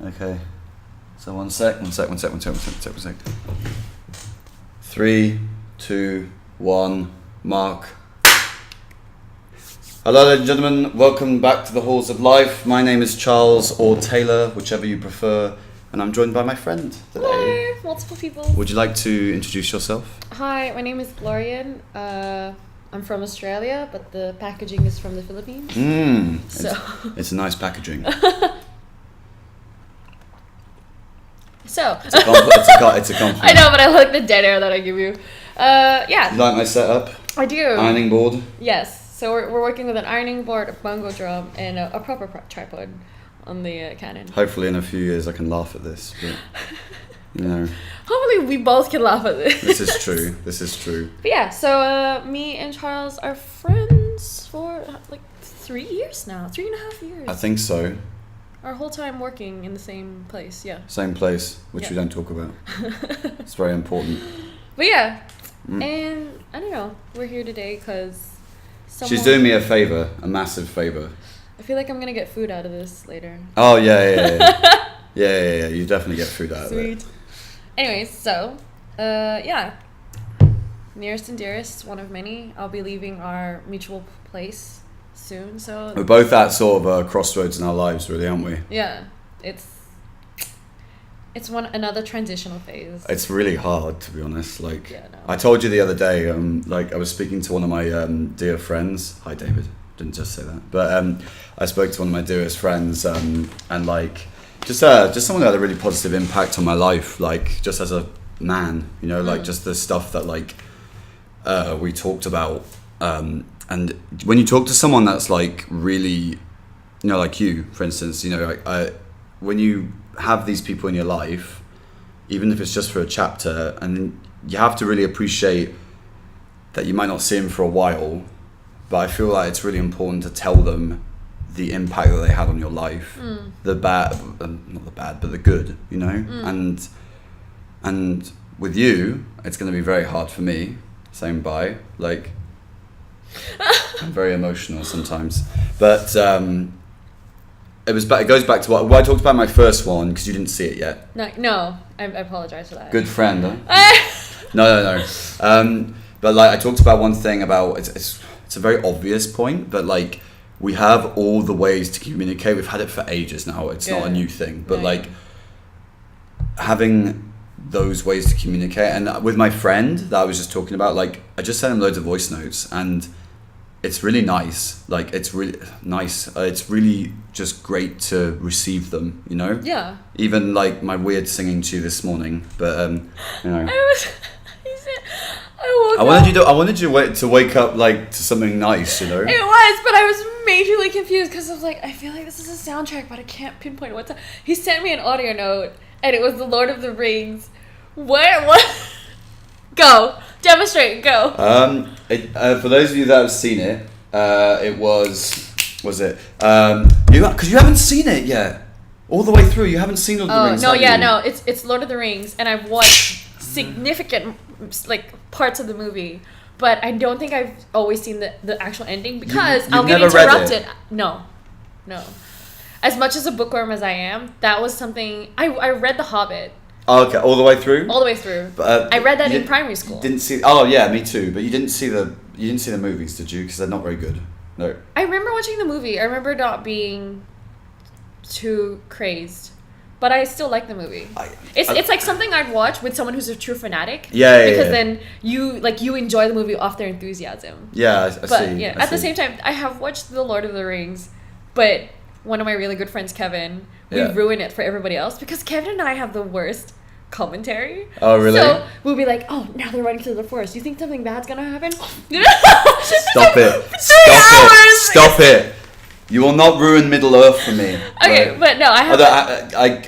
Okay. So one sec. 3, 2, 1, mark. Hello ladies and gentlemen, welcome back to the Halls of Life. My name is Charles or Taylor, whichever you prefer, and I'm joined by my friend today. Hi, multiple people. Would you like to introduce yourself? Hi, my name is Glorian. I'm from Australia, but the packaging is from the Philippines. It's a nice packaging. So It's a compliment. I know, but I like the dead air that I give you. Yeah. You like my setup? I do. Ironing board? Yes. So we're working with an ironing board, a bongo drum, and a proper tripod on the Canon. Hopefully in a few years I can laugh at this, but you know. Hopefully we both can laugh at this. This is true. But yeah, so me and Charles are friends for like 3 years now, 3.5 years. I think so. Our whole time working in the same place, yeah. Same place, which we don't talk about. It's very important. But yeah, and I don't know, we're here today because she's doing me a favour, a massive favour. I feel like I'm gonna get food out of this later. Oh yeah. Yeah. You definitely get food out of it. Sweet. Anyways, so yeah, nearest and dearest, one of many. I'll be leaving our mutual place soon, so We're both at sort of a crossroads in our lives, really, aren't we? yeah, it's another transitional phase. It's really hard, to be honest. Like, Yeah, no. I told you the other day, like I was speaking to one of my dear friends. Hi, David. Didn't just say that, but I spoke to one of my dearest friends, and like just someone who had a really positive impact on my life, like just as a man, you know, like just the stuff that like we talked about, and when you talk to someone that's like really, you know, like you, for instance, you know, like when you have these people in your life, even if it's just for a chapter, and you have to really appreciate that you might not see them for a while, but I feel like it's really important to tell them the impact that they had on your life, the bad, not the bad, but the good, you know, and with you, it's going to be very hard for me, saying bye, like, I'm very emotional sometimes, but it goes back to what I talked about in my first one, because you didn't see it yet. No, I apologize for that. Good friend, huh? No. But like I talked about one thing about it's a very obvious point, but like we have all the ways to communicate. We've had it for ages now. It's not a new thing, but like having those ways to communicate. And with my friend that I was just talking about, like I just sent him loads of voice notes, and it's really nice. Like it's really nice. It's really just great to receive them, you know? Yeah. Even like my weird singing to you this morning, but you know. I wanted you to wake up like to something nice, you know? It was, but I was majorly confused because I was like, I feel like this is a soundtrack, but I can't pinpoint what time. He sent me an audio note, and it was The Lord of the Rings. What? Go. Demonstrate. Go. For those of you that have seen it, it was it? Because you haven't seen it yet. All the way through, you haven't seen Lord of the Rings. No. It's Lord of the Rings, and I've watched significant like parts of the movie, but I don't think I've always seen the actual ending because I'll get interrupted. No. As much as a bookworm as I am, that was something I read The Hobbit. Oh, okay, all the way through. But, I read that in primary school. Didn't see? Oh yeah, me too. But you didn't see the movies, did you? Because they're not very good. No. I remember watching the movie. I remember not being too crazed, but I still like the movie. It's like something I'd watch with someone who's a true fanatic. Yeah. Because then you enjoy the movie off their enthusiasm. Yeah, I see. Yeah, at the same time, I have watched The Lord of the Rings, but one of my really good friends, Kevin, we ruin it for everybody else because Kevin and I have the worst commentary. Oh, really? So we'll be like, oh, now they're running through the forest. You think something bad's gonna happen? Stop it. You will not ruin Middle Earth for me. Okay, right? But no, I have.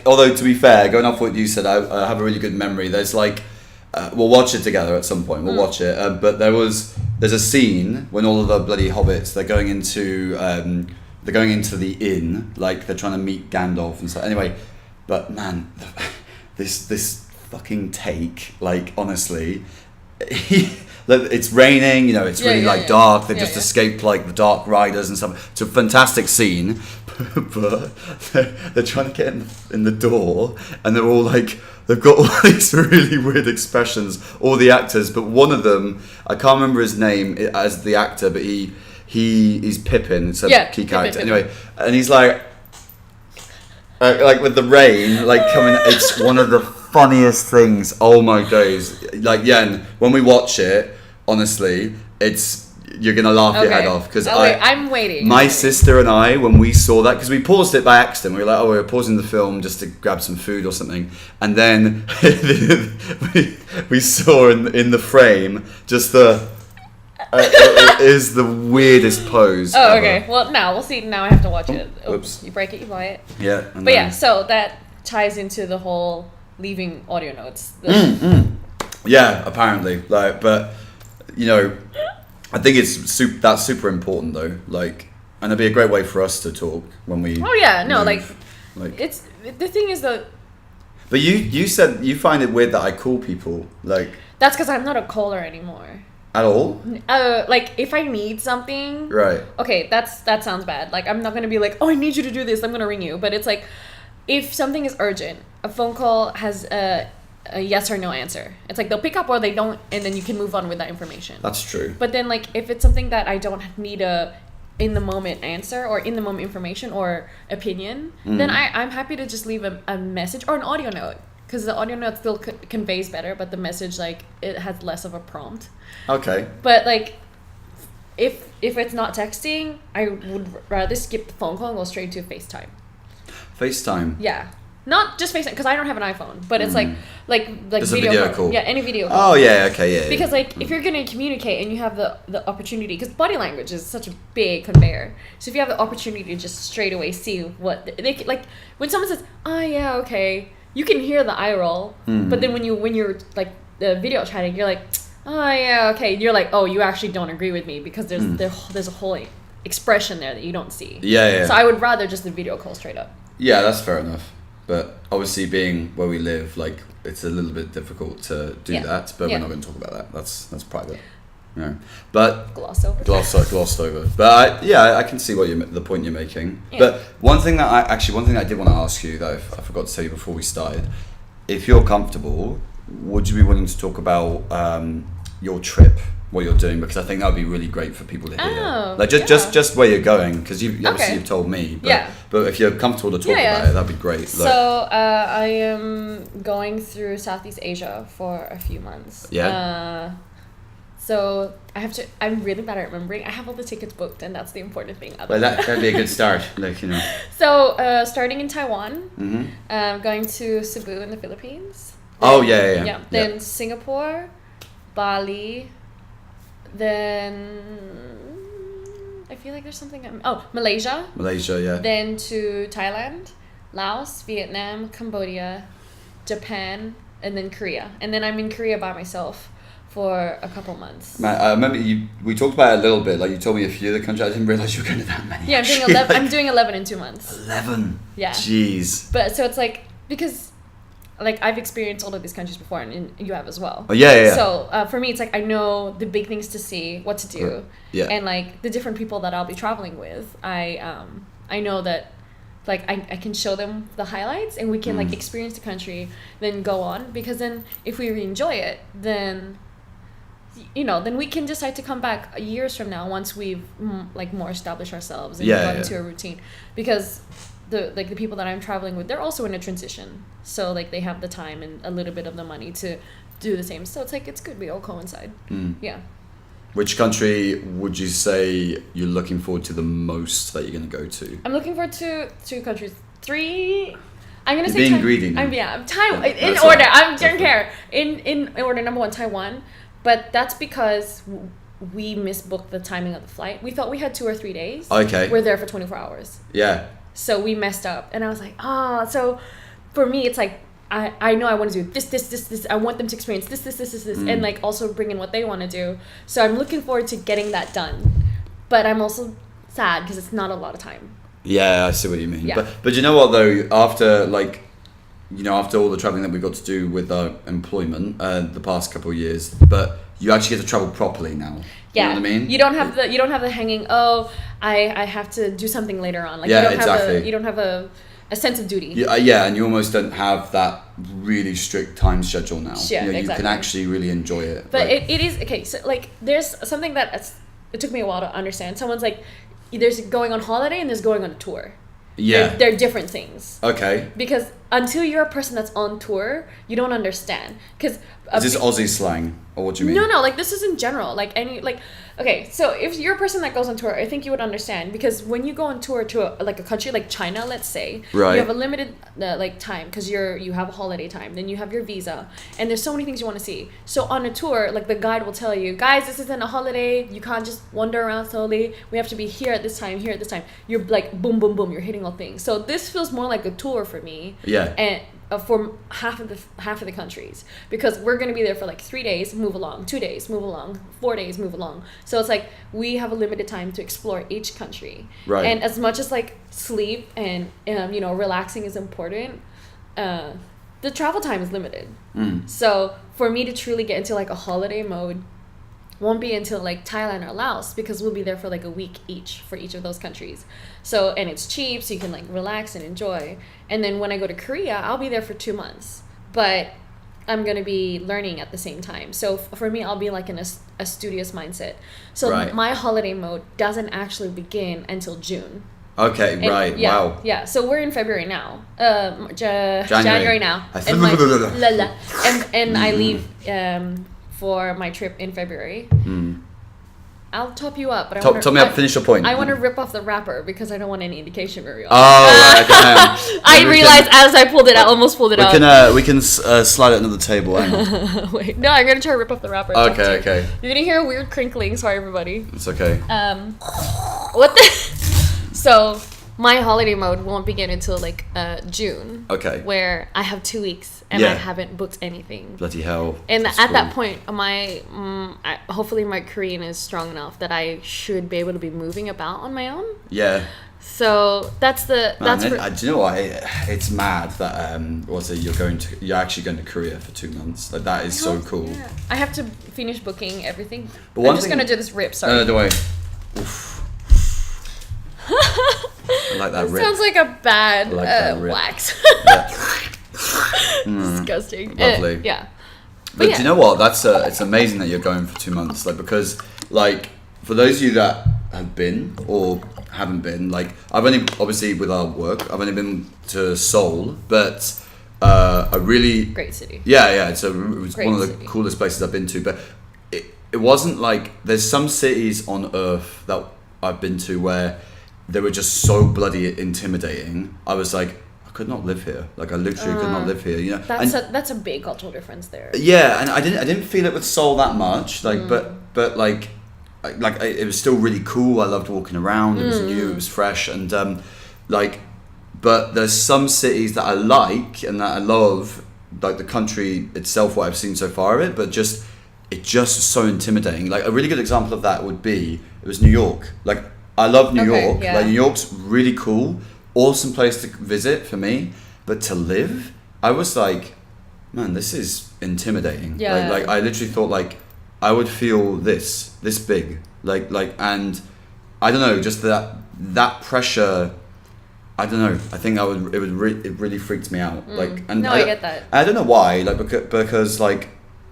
Although to be fair, going off what you said, I have a really good memory. There's like, we'll watch it together at some point. We'll watch it. But there's a scene when all of the bloody hobbits they're going into the inn, like they're trying to meet Gandalf and stuff. Anyway, but man, this fucking take, like honestly, it's raining, it's really dark. They've just yeah. escaped like the Dark Riders and stuff. It's a fantastic scene, but they're trying to get in the door, and they're all like, they've got all these really weird expressions, all the actors, but one of them, I can't remember his name as the actor, but he's Pippin, it's a key character. Pippin. Anyway, and he's like with the rain, like coming, it's one of the funniest things. Oh my days. Like, Yen, when we watch it, honestly, you're gonna laugh your head off, because I'm waiting. My sister and I, when we saw that, because we paused it by accident, we were like, we're pausing the film just to grab some food or something, and then we saw in the frame just it is the weirdest pose ever. Okay. Well, now we'll see. Now I have to watch it. Whoops. You break it, you buy it. Yeah. But yeah, so that ties into the whole leaving audio notes. Yeah, apparently. Like, but I think that's super important though. Like, and it'd be a great way for us to talk when we. Oh yeah, no, move. like it's the thing is that. But you said you find it weird that I call people like. That's because I'm not a caller anymore. At all? Like if I need something. Right. Okay, that sounds bad. Like I'm not gonna be like, oh, I need you to do this. I'm gonna ring you. But it's like, if something is urgent, a phone call has a yes or no answer. It's like they'll pick up or they don't, and then you can move on with that information. That's true. But then like if it's something that I don't need a in the moment answer or in the moment information or opinion, then I'm happy to just leave a message or an audio note. Because the audio note still conveys better, but the message, like, it has less of a prompt. Okay. But, like, if it's not texting, I would rather skip the phone call and go straight to FaceTime. FaceTime? Yeah. Not just FaceTime, because I don't have an iPhone. But it's like Just video call. Yeah, any video call. Oh, yeah, okay, yeah. Because, like, if you're going to communicate and you have the opportunity, because body language is such a big conveyor. So if you have the opportunity to just straight away see what, they like, when someone says, oh, yeah, okay, you can hear the eye roll, but then when you're like the video chatting, you're like, oh yeah, okay. You're like, oh, you actually don't agree with me because there's a whole expression there that you don't see. Yeah. So I would rather just the video call straight up. Yeah, that's fair enough. But obviously, being where we live, like it's a little bit difficult to do that. But we're not going to talk about that. That's private. But glossed over. But I can see the point you're making. Yeah. But one thing I did want to ask you that I forgot to tell you before we started, if you're comfortable, would you be willing to talk about your trip, what you're doing? Because I think that would be really great for people to hear. Like just where you're going, because you've told me. But if you're comfortable to talk about it, that'd be great. So I am going through Southeast Asia for a few months. Yeah. So I'm really bad at remembering. I have all the tickets booked, and that's the important thing. Well, that'd be a good start. So starting in Taiwan, going to Cebu in the Philippines. Oh, yeah. Then Singapore, Bali, then I feel like there's something. Malaysia. Malaysia, yeah. Then to Thailand, Laos, Vietnam, Cambodia, Japan, and then Korea. And then I'm in Korea by myself for a couple months. Man, I remember we talked about it a little bit. Like you told me a few of the countries. I didn't realize you were going to that many. Yeah, I'm doing 11. I'm doing 11 in 2 months. 11. Yeah. Jeez. But so it's like because, like I've experienced all of these countries before, and you have as well. Oh yeah. So for me, it's like I know the big things to see, what to do, and like the different people that I'll be traveling with. I know that. Like I can show them the highlights and we can like experience the country, then go on, because then if we really enjoy it, then then we can decide to come back years from now once we've like more established ourselves and got into a routine, because the people that I'm traveling with, they're also in a transition, so like they have the time and a little bit of the money to do the same, so it's like it's good we all coincide. Which country would you say you're looking forward to the most that you're going to go to? I'm looking forward to 2 countries. 3. I'm going to say being greedy. Taiwan. In order. I don't care. In order, number 1, Taiwan. But that's because we misbooked the timing of the flight. We thought we had 2 or 3 days. Okay. We're there for 24 hours. Yeah. So we messed up. And I was like, so for me, it's like, I know I want to do this. I want them to experience this. And like also bring in what they want to do. So I'm looking forward to getting that done. But I'm also sad because it's not a lot of time. Yeah, I see what you mean. Yeah. But you know what though? After all the traveling that we got to do with our employment the past couple of years, but you actually get to travel properly now. Yeah, you know what I mean. You don't have the hanging. Oh, I have to do something later on. Like yeah, you don't exactly. have you don't have a sense of duty. Yeah, and you almost don't have that really strict time schedule now. Yeah, you exactly. can actually really enjoy it. But it is okay. So like, there's something that it took me a while to understand. Someone's like, there's going on holiday and there's going on a tour. Yeah, they're different things. Okay. Because until you're a person that's on tour, you don't understand. Because is this Aussie slang, or what do you mean? No. Like, this is in general. Like, okay. So if you're a person that goes on tour, I think you would understand, because when you go on tour to a country like China, let's say, right, you have a limited time, because you have a holiday time, then you have your visa, and there's so many things you want to see. So on a tour, like, the guide will tell you, guys, this isn't a holiday. You can't just wander around slowly. We have to be here at this time, here at this time. You're like boom, boom, boom. You're hitting all things. So this feels more like a tour for me. Yeah. And for half of the countries, because we're going to be there for like 3 days, move along, 2 days, move along, 4 days, move along. So it's like we have a limited time to explore each country. Right. And as much as like sleep and relaxing is important, the travel time is limited. So for me to truly get into like a holiday mode won't be until like Thailand or Laos, because we'll be there for like a week each for each of those countries. So, and it's cheap, so you can like relax and enjoy. And then when I go to Korea, I'll be there for 2 months, but I'm going to be learning at the same time. So for me, I'll be like in a studious mindset. So right, my holiday mode doesn't actually begin until June. Okay, and, right, yeah, wow. Yeah, so we're in February now. January now. And I leave for my trip in February. I'll top you up, but top me up. Finish your point. I want to rip off the wrapper because I don't want any indication very often. Oh, right, okay. I realized as I pulled it out, almost pulled it out. We can slide it under the table. Wait, no, I'm gonna try to rip off the wrapper. Okay. You're gonna hear a weird crinkling. Sorry, everybody. It's okay. What the? So my holiday mode won't begin until like June. Okay. Where I have 2 weeks and I haven't booked anything. Bloody hell. And at that point, hopefully my Korean is strong enough that I should be able to be moving about on my own. Yeah. So that's the do you know what? It's mad that you're actually going to Korea for 2 months. Like, that is so cool. Yeah. I have to finish booking everything. But I'm just gonna do this rip. Sorry. No, don't worry. Oof. I like that rip. Sounds like a bad wax. Disgusting. Lovely. Yeah. But do you know what? It's amazing that you're going for 2 months. Like, because like, for those of you that have been or haven't been, like, I've only, obviously with our work, I've only been to Seoul, but a really great city. Yeah. It was great one of the city. coolest places I've been to. But it wasn't like, there's some cities on earth that I've been to where they were just so bloody intimidating. I was like, I could not live here. Like, I literally could not live here. You know, that's a big cultural difference there. Yeah, and I didn't feel it with Seoul that much. Like, but like it was still really cool. I loved walking around. It was new. It was fresh, and but there's some cities that I like and that I love, like the country itself, what I've seen so far of it. But it just is so intimidating. Like, a really good example of that would be, it was New York. Like, I love New York. Yeah. Like, New York's really cool, awesome place to visit for me. But to live, I was like, man, this is intimidating. Yeah. Like I literally thought, like, I would feel this big. Like, and I don't know, just that pressure. I don't know. I think it really freaked me out. Like, and I get that. I don't know why. Like, because like,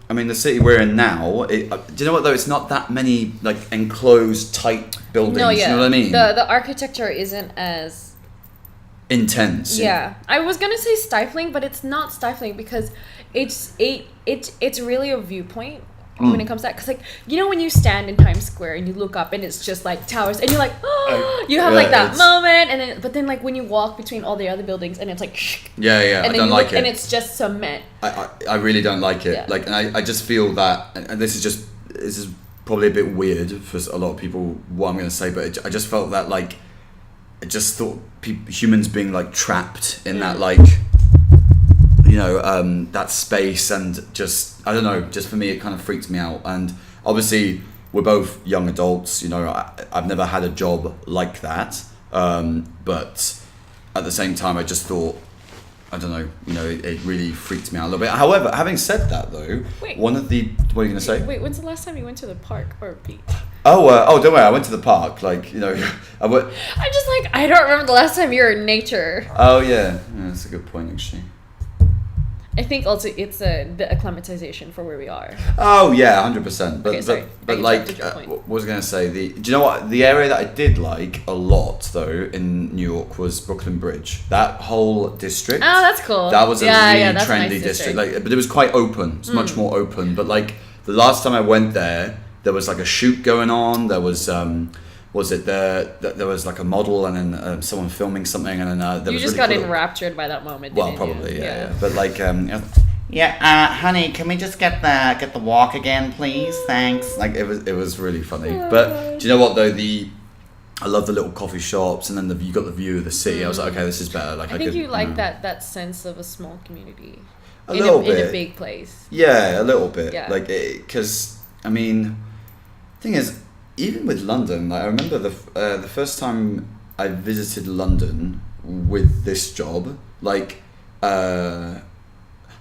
I mean, the city we're in now, do you know what, though? It's not that many, like, enclosed, tight buildings. No, yeah. You know what I mean? The architecture isn't as intense. Yeah. I was going to say stifling, but it's not stifling, because it's really a viewpoint when it comes to that. Because, like, you know when you stand in Times Square and you look up and it's just, like, towers, and you're like, oh, you have, like, that moment, but then, like, when you walk between all the other buildings and it's like, shh. Yeah, and then I don't like it. And it's just cement. I really don't like it. Yeah. Like, and I just feel that, and this is probably a bit weird for a lot of people, what I'm going to say, but I just felt that, like, I just thought humans being, like, trapped in that, like, you know, that space, and just, I don't know, just for me, it kind of freaked me out. And obviously, we're both young adults, you know, I've never had a job like that, but at the same time, I just thought, I don't know, it really freaked me out a little bit. However, having said that though, what are you going to say? Wait, when's the last time you went to the park or beach? Oh, don't worry, I went to the park, I'm just like, I don't remember the last time you were in nature. Oh yeah, that's a good point actually. I think also it's the acclimatization for where we are. Oh yeah, 100%. But okay, sorry. but like, what was I going to say? Do you know what? The area that I did like a lot though in New York was Brooklyn Bridge. That whole district. Oh, that's cool. That was a really that's trendy a nice district. Like, but it was quite open. It's much more open. But like the last time I went there was like a shoot going on. There was there was like a model and then someone filming something and then there you was just really got cool. enraptured by that moment. Well, didn't probably you? yeah. But like honey, can we just get the walk again, please? Thanks. like it was really funny. But do you know what though? I love the little coffee shops and then you got the view of the city. I was like, okay, this is better. Like I think you like that sense of a small community. In a big place. Yeah, a little bit. Yeah. Like, because I mean, thing is, even with London, like I remember the first time I visited London with this job, like, no,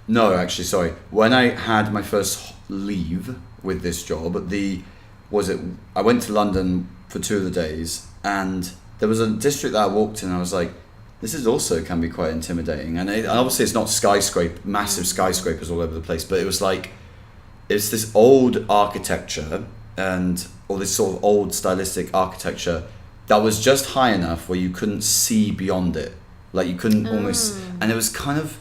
actually, sorry, when I had my first leave with this job, I went to London for 2 of the days, and there was a district that I walked in, and I was like, this is also can be quite intimidating, and obviously it's not massive skyscrapers all over the place, but it was like, it's this old architecture or this sort of old stylistic architecture that was just high enough where you couldn't see beyond it, like you couldn't almost, and it was kind of,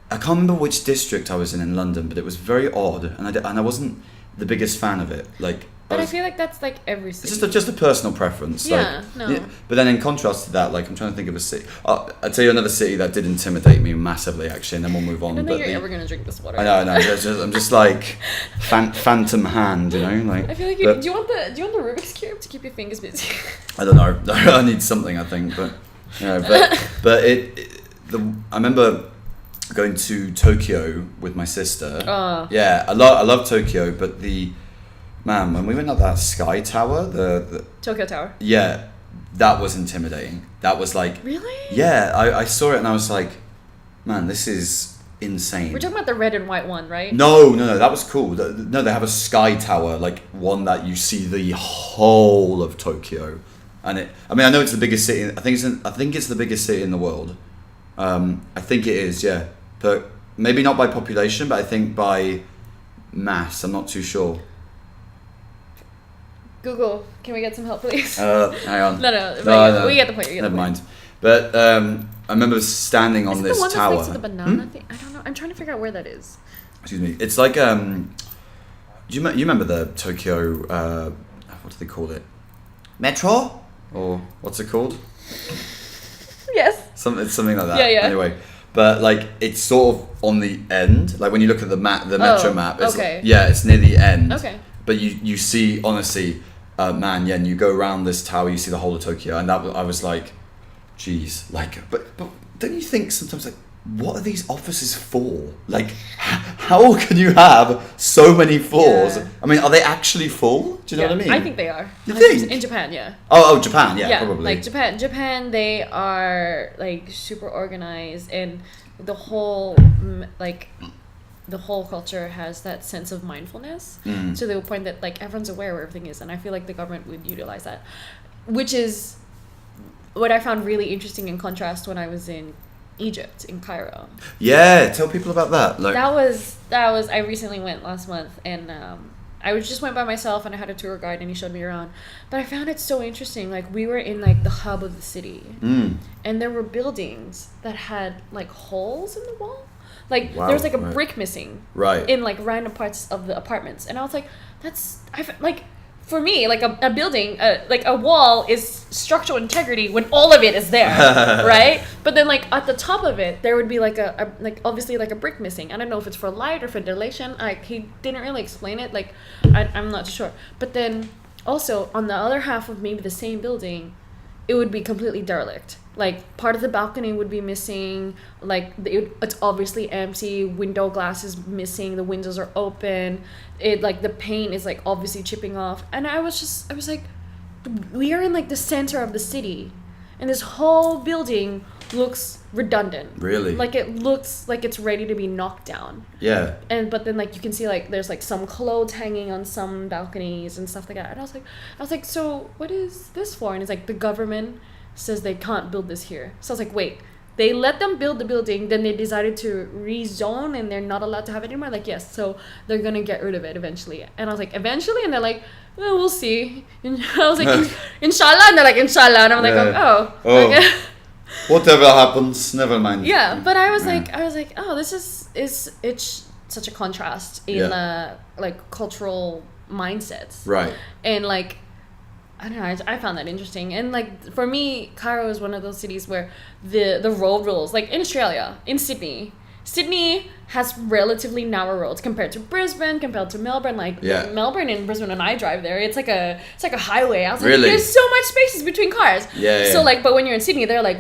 I can't remember which district I was in London, but it was very odd, and I wasn't the biggest fan of it. Like, but I feel like that's like every city. It's just a personal preference. Yeah, like, no. Yeah, but then in contrast to that, like I'm trying to think of a city. I'll tell you another city that did intimidate me massively, actually, and then we'll move on. I don't think you're ever gonna drink this water. I know. I'm just like phantom hand, Like I feel like do you want the Rubik's cube to keep your fingers busy? I don't know. I need something, I think, but I remember going to Tokyo with my sister. Yeah, I love Tokyo, but when we went up that Sky Tower, the Tokyo Tower. Yeah, that was intimidating. That was like... Really? Yeah, I saw it and I was like, man, this is insane. We're talking about the red and white one, right? No, that was cool. No, they have a Sky Tower, like one that you see the whole of Tokyo. And I know it's the biggest city. I think it's the biggest city in the world. I think it is, yeah. But maybe not by population, but I think by mass. I'm not too sure. Google, can we get some help, please? Hang on. No. We get the point. Never mind. But I remember standing on this the one tower. That's next to the banana thing? I don't know. I'm trying to figure out where that is. Excuse me. It's like you remember the Tokyo? What do they call it? Metro? Or what's it called? Yes. It's something like that. Yeah. Anyway, but like it's sort of on the end. Like when you look at the metro map. It's okay. It's near the end. Okay. But you see, honestly, and you go around this tower, you see the whole of Tokyo, and I was like, geez, like, but don't you think sometimes, like, what are these offices for? Like, how can you have so many floors? Yeah. I mean, are they actually full? Do you know what I mean? I think they are. You think? In Japan, yeah. Oh, Japan, yeah, probably. Like Japan, they are like super organized, and the whole culture has that sense of mindfulness to the point that like everyone's aware where everything is, and I feel like the government would utilize that, which is what I found really interesting in contrast when I was in Egypt, in Cairo. Yeah, tell people about that. Like, that was I recently went last month, and I just went by myself, and I had a tour guide, and he showed me around. But I found it so interesting. Like, we were in like the hub of the city, and there were buildings that had like holes in the wall. Like, there was like a brick missing in like random parts of the apartments, and I was like, for me, like a building, like a wall is structural integrity when all of it is there, right? But then like at the top of it, there would be like obviously like a brick missing. I don't know if it's for light or for dilation. Like, he didn't really explain it. Like, I'm not sure. But then also on the other half of maybe the same building, it would be completely derelict. Like, part of the balcony would be missing. Like, it's obviously empty. Window glass is missing. The windows are open. Like, the paint is like obviously chipping off. And I was like, we are in like the center of the city, and this whole building looks redundant. Really? Like it looks like it's ready to be knocked down. Yeah. But then like you can see like there's like some clothes hanging on some balconies and stuff like that. And I was like, so what is this for? And it's like the government says they can't build this here. So I was like, wait, they let them build the building, then they decided to rezone and they're not allowed to have it anymore? Like, yes, so they're gonna get rid of it eventually. And I was like, eventually? And they're like, well, we'll see. And I was like, inshallah. And they're like, inshallah. And I'm like, oh. Okay. Whatever happens, never mind. Yeah, but I was like, oh, this is it's such a contrast in like cultural mindsets. Right. And like, I don't know, I found that interesting. And like for me, Cairo is one of those cities where the road rules, like in Australia, in Sydney has relatively narrow roads compared to Brisbane, compared to Melbourne. Like Melbourne and Brisbane, when I drive there, it's like a highway. I was like, there's so much spaces between cars. Yeah. So like, but when you're in Sydney, they're like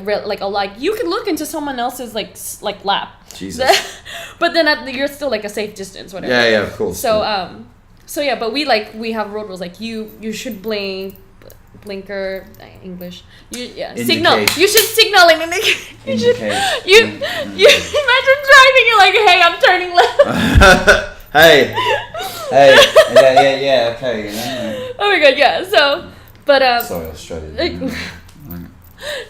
you can look into someone else's like lap. Jesus. But then you're still like a safe distance, whatever. Yeah, of course. So yeah, but we have road rules like you should blinker English. Signal. You should signal and you should you imagine driving. You're like, hey, I'm turning left. hey, yeah, okay. You know. Oh my god, yeah. So, but sorry, Australia.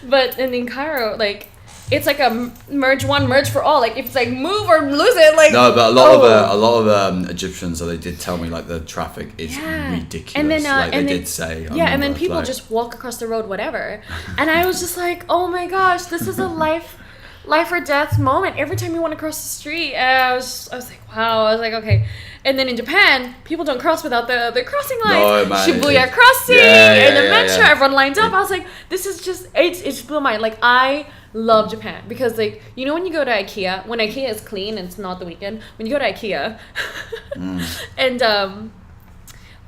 But in Cairo, like, it's like a merge one, merge for all. Like if it's like move or lose it, like no, but a lot of Egyptians, so they did tell me like the traffic is ridiculous. And then they did say and then people just walk across the road, whatever. And I was just like, oh my gosh, this is a life or death moment every time you want to cross the street. And I was like, wow. I was like, okay. And then in Japan, people don't cross without the crossing lines. No, Shibuya crossing and the metro, everyone lines up. I was like, this is just it's blew my mind. Like I love Japan because like you know when you go to IKEA, when IKEA is clean and it's not the weekend, when you go to IKEA and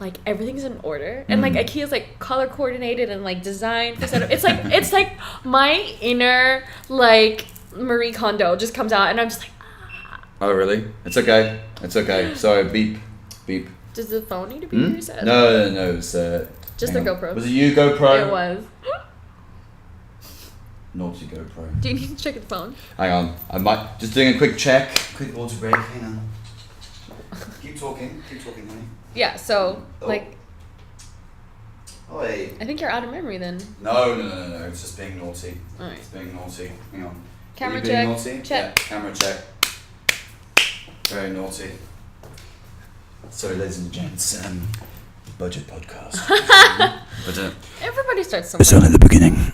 like everything's in order and like IKEA's like color coordinated and like designed for setup. It's like my inner like Marie Kondo just comes out and I'm just like oh really? It's okay. Sorry, beep. Does the phone need to be reset? No, it's just the GoPro. Was it you GoPro? It was. Naughty GoPro. Do you need to check the phone? Hang on. I might just doing a quick check. Quick water break. Hang on. Keep talking, honey. Yeah. So like. Oi. I think you're out of memory then. No. It's just being naughty. Alright. It's being naughty. Hang on. Camera check. Naughty? Check. Yeah, camera check. Very naughty. Sorry, ladies and gents. Budget podcast. But everybody starts somewhere. it's only the beginning.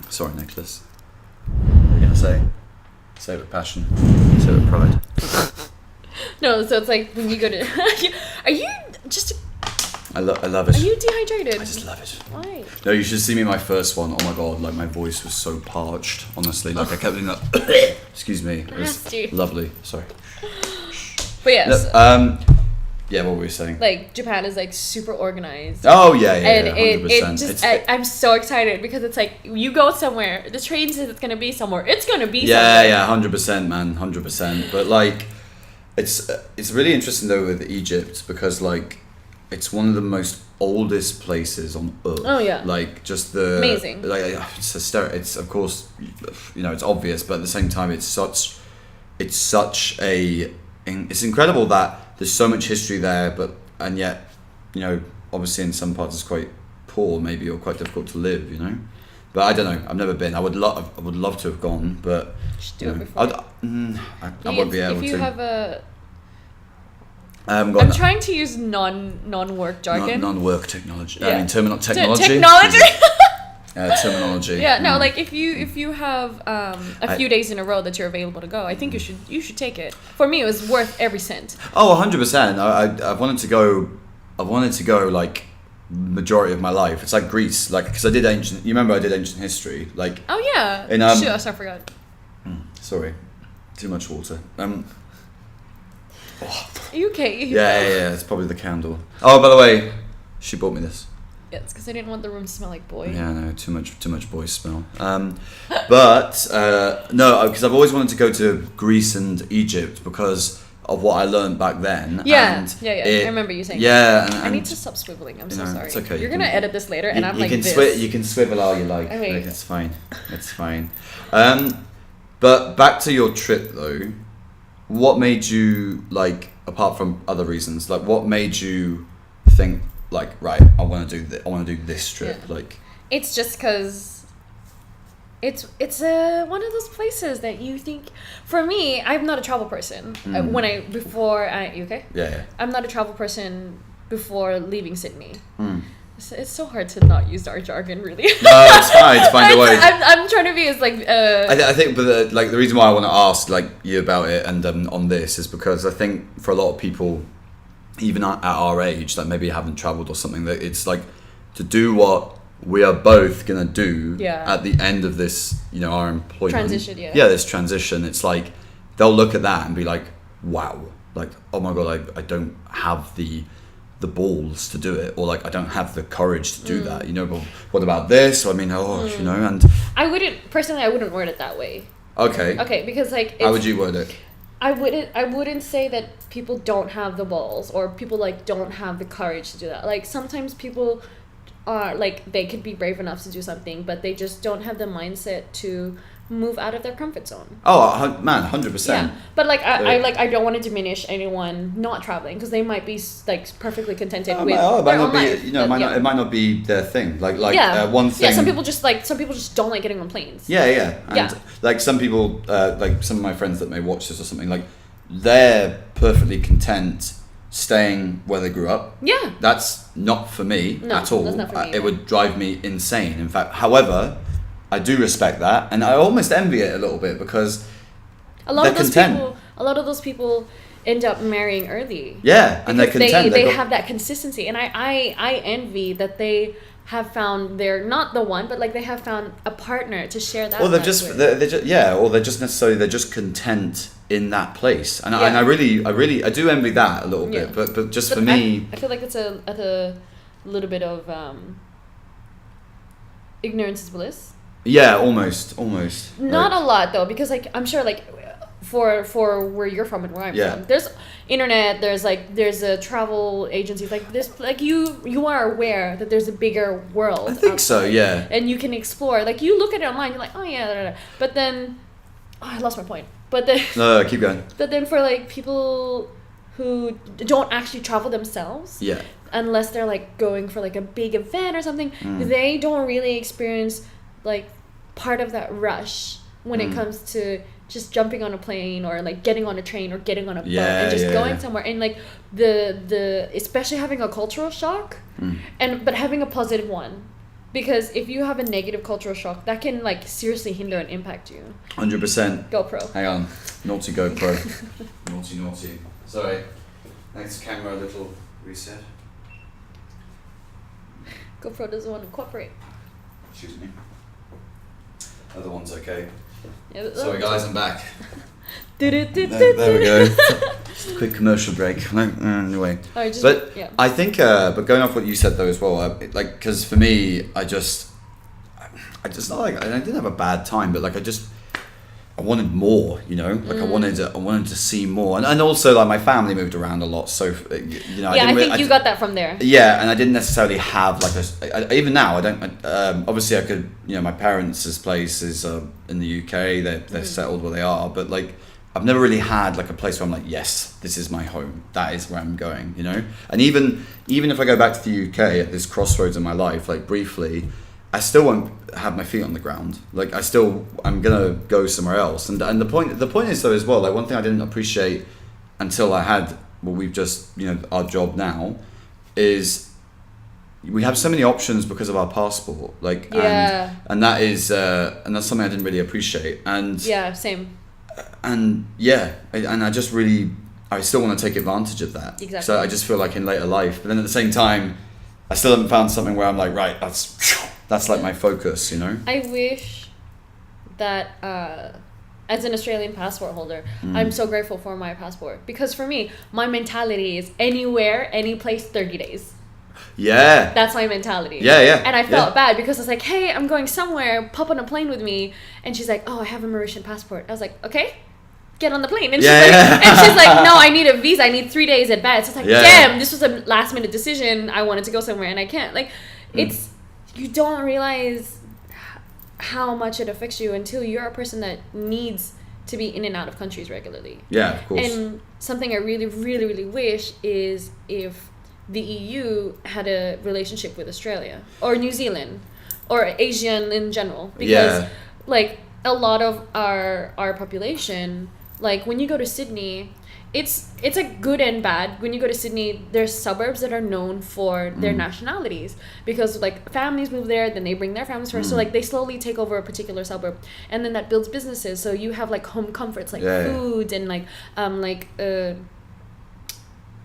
Sorry, Nicholas. What are you gonna say? Say it with passion. Say it with pride. No, so it's like when you go to. Are you just? I love it. Are you dehydrated? I just love it. Why? No, you should see me my first one. Oh my god, like my voice was so parched. Honestly, like I kept doing that. Excuse me. It was Nasty. lovely. Sorry. But yes. Yeah, what were we saying? Like Japan is like super organized. Oh yeah, and 100%. it just I'm so excited because it's like you go somewhere, the train says it's gonna be somewhere, it's gonna be somewhere. Yeah, 100%, man, 100%. But like, it's really interesting though with Egypt because like, it's one of the most oldest places on earth. Oh yeah. Like just the amazing. Like it's hysterical. It's of course, you know, it's obvious, but at the same time, it's incredible that there's so much history there, and yet, you know, obviously in some parts it's quite poor, maybe, or quite difficult to live, you know. But I don't know. I've never been. I would love to have gone, but just do it before. I won't be able to. If you have a. I'm trying to use non-work jargon. Non-work technology. Yeah. I mean technology. Technology. Terminology. Yeah, no, like if you have a few days in a row that you're available to go, I think you should take it. For me, it was worth every cent. Oh, 100%. I wanted to go like majority of my life. It's like Greece, like because I did ancient. You remember I did ancient history, like. Oh yeah. I forgot. Sorry, too much water. Are you okay? Yeah. It's probably the candle. Oh, by the way, she bought me this. Yeah, it's because I didn't want the room to smell like boy. Yeah, no, too much boy smell. But no, because I've always wanted to go to Greece and Egypt because of what I learned back then. Yeah, and I remember you saying. Yeah, I need to stop swiveling. I'm so sorry. It's okay. You're gonna edit this later, and I'm like this. You can swivel all you like. I mean, it's fine. It's fine. But back to your trip though, what made you like, apart from other reasons, like what made you think like, right, I want to do this trip, like. It's just because it's one of those places that you think. For me, I'm not a travel person. You okay? Yeah. I'm not a travel person before leaving Sydney. Mm. It's so hard to not use our jargon, really. No, it's fine. It's fine. I'm trying to be as like. I think, but like the reason why I want to ask like you about it and on this is because I think for a lot of people, even at our age, that maybe haven't travelled or something, that it's like to do what we are both gonna do at the end of this, our employment transition. This transition. It's like they'll look at that and be like, wow, like, oh my god, I don't have the balls to do it, or like I don't have the courage to do that, but what about this? I mean, and I wouldn't word it that way. Okay, because like, how would you word it? I wouldn't say that people don't have the balls or people like don't have the courage to do that. Like sometimes people are like, they could be brave enough to do something, but they just don't have the mindset to move out of their comfort zone. Oh man, 100%. Yeah, but like I don't want to diminish anyone not traveling, because they might be like perfectly contented with their own life. It might not be their thing. Like one thing. Yeah, some people just don't like getting on planes. Yeah. And like some people, like some of my friends that may watch this or something, like they're perfectly content staying where they grew up. Yeah. That's not for me at all. That's not for me it would drive me insane. In fact, however, I do respect that, and I almost envy it a little bit, because a lot of those people end up marrying early. Yeah, and they're content. They have that consistency, and I envy that they have found they're not the one, but like they have found a partner to share that. Or they're just content in that place, and I really do envy that a little bit. But just for me, I feel like it's a little bit of ignorance is bliss. Yeah, almost. Not a lot though, because like I'm sure like for where you're from and where I'm from, there's internet, there's a travel agencies, like this, like you are aware that there's a bigger world. I think so, yeah. And you can explore, like you look at it online, you're like, oh yeah, but then I lost my point. But then no, keep going. But then for like people who don't actually travel themselves, unless they're like going for like a big event or something, they don't really experience like part of that rush when it comes to just jumping on a plane or like getting on a train or getting on a boat and just going somewhere, and like the especially having a cultural shock but having a positive one, because if you have a negative cultural shock, that can like seriously hinder and impact you. 100%. GoPro. Hang on, naughty GoPro. naughty. Sorry. Next camera, a little reset. GoPro doesn't want to cooperate. Excuse me. Other one's okay. Yeah, sorry guys, I'm back. There we go. Just a quick commercial break. Anyway, I think, but going off what you said though as well, like, because for me, I just not like, I didn't have a bad time, but like I wanted more, like I wanted to see more, and also like my family moved around a lot, so I think you got that from there. Yeah, and I didn't necessarily have like even now I don't. Obviously, I could. My parents' place is in the UK. They're settled where they are, but like I've never really had like a place where I'm like, yes, this is my home. That is where I'm going. And even if I go back to the UK at this crossroads in my life, like briefly, I still won't have my feet on the ground. Like I'm gonna go somewhere else. And the point is though as well, like one thing I didn't appreciate until I had what we've just our job now is we have so many options because of our passport. Like and that is and that's something I didn't really appreciate. And same. And I just really I still want to take advantage of that. Exactly. So I just feel like in later life, but then at the same time, I still haven't found something where I'm like, right, that's like my focus, I wish that as an Australian passport holder, I'm so grateful for my passport, because for me, my mentality is anywhere, any place, 30 days. Yeah. That's my mentality. Yeah. And I felt bad because I was like, hey, I'm going somewhere, pop on a plane with me. And she's like, oh, I have a Mauritian passport. I was like, okay. get on the plane. And Yeah, she's like, yeah. and she's like, no, I need a visa. I need 3 days advance. It's like, Yeah, damn, yeah. this was a last minute decision. I wanted to go somewhere and I can't. Like, it's, you don't realize how much it affects you until you're a person that needs to be in and out of countries regularly. Yeah, of course. And something I really, really, really wish is if the EU had a relationship with Australia or New Zealand or Asian in general, because like a lot of our population, like when you go to Sydney, it's a good and bad. When you go to Sydney, there's suburbs that are known for their nationalities because like families move there, then they bring their families first. So like they slowly take over a particular suburb, and then that builds businesses. So you have like home comforts, like food and like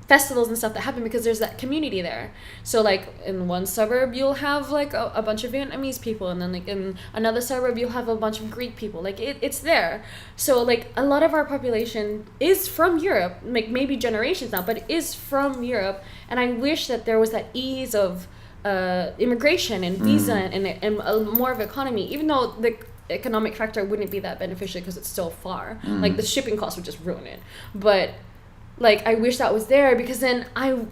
festivals and stuff that happen because there's that community there. So like in one suburb you'll have like a bunch of Vietnamese people, and then like in another suburb you'll have a bunch of Greek people. Like it's there. So like a lot of our population is from Europe, like maybe generations now, but it is from Europe. And I wish that there was that ease of immigration and visa and more of economy, even though the economic factor wouldn't be that beneficial because it's so far. Like the shipping costs would just ruin it. But like I wish that was there, because then I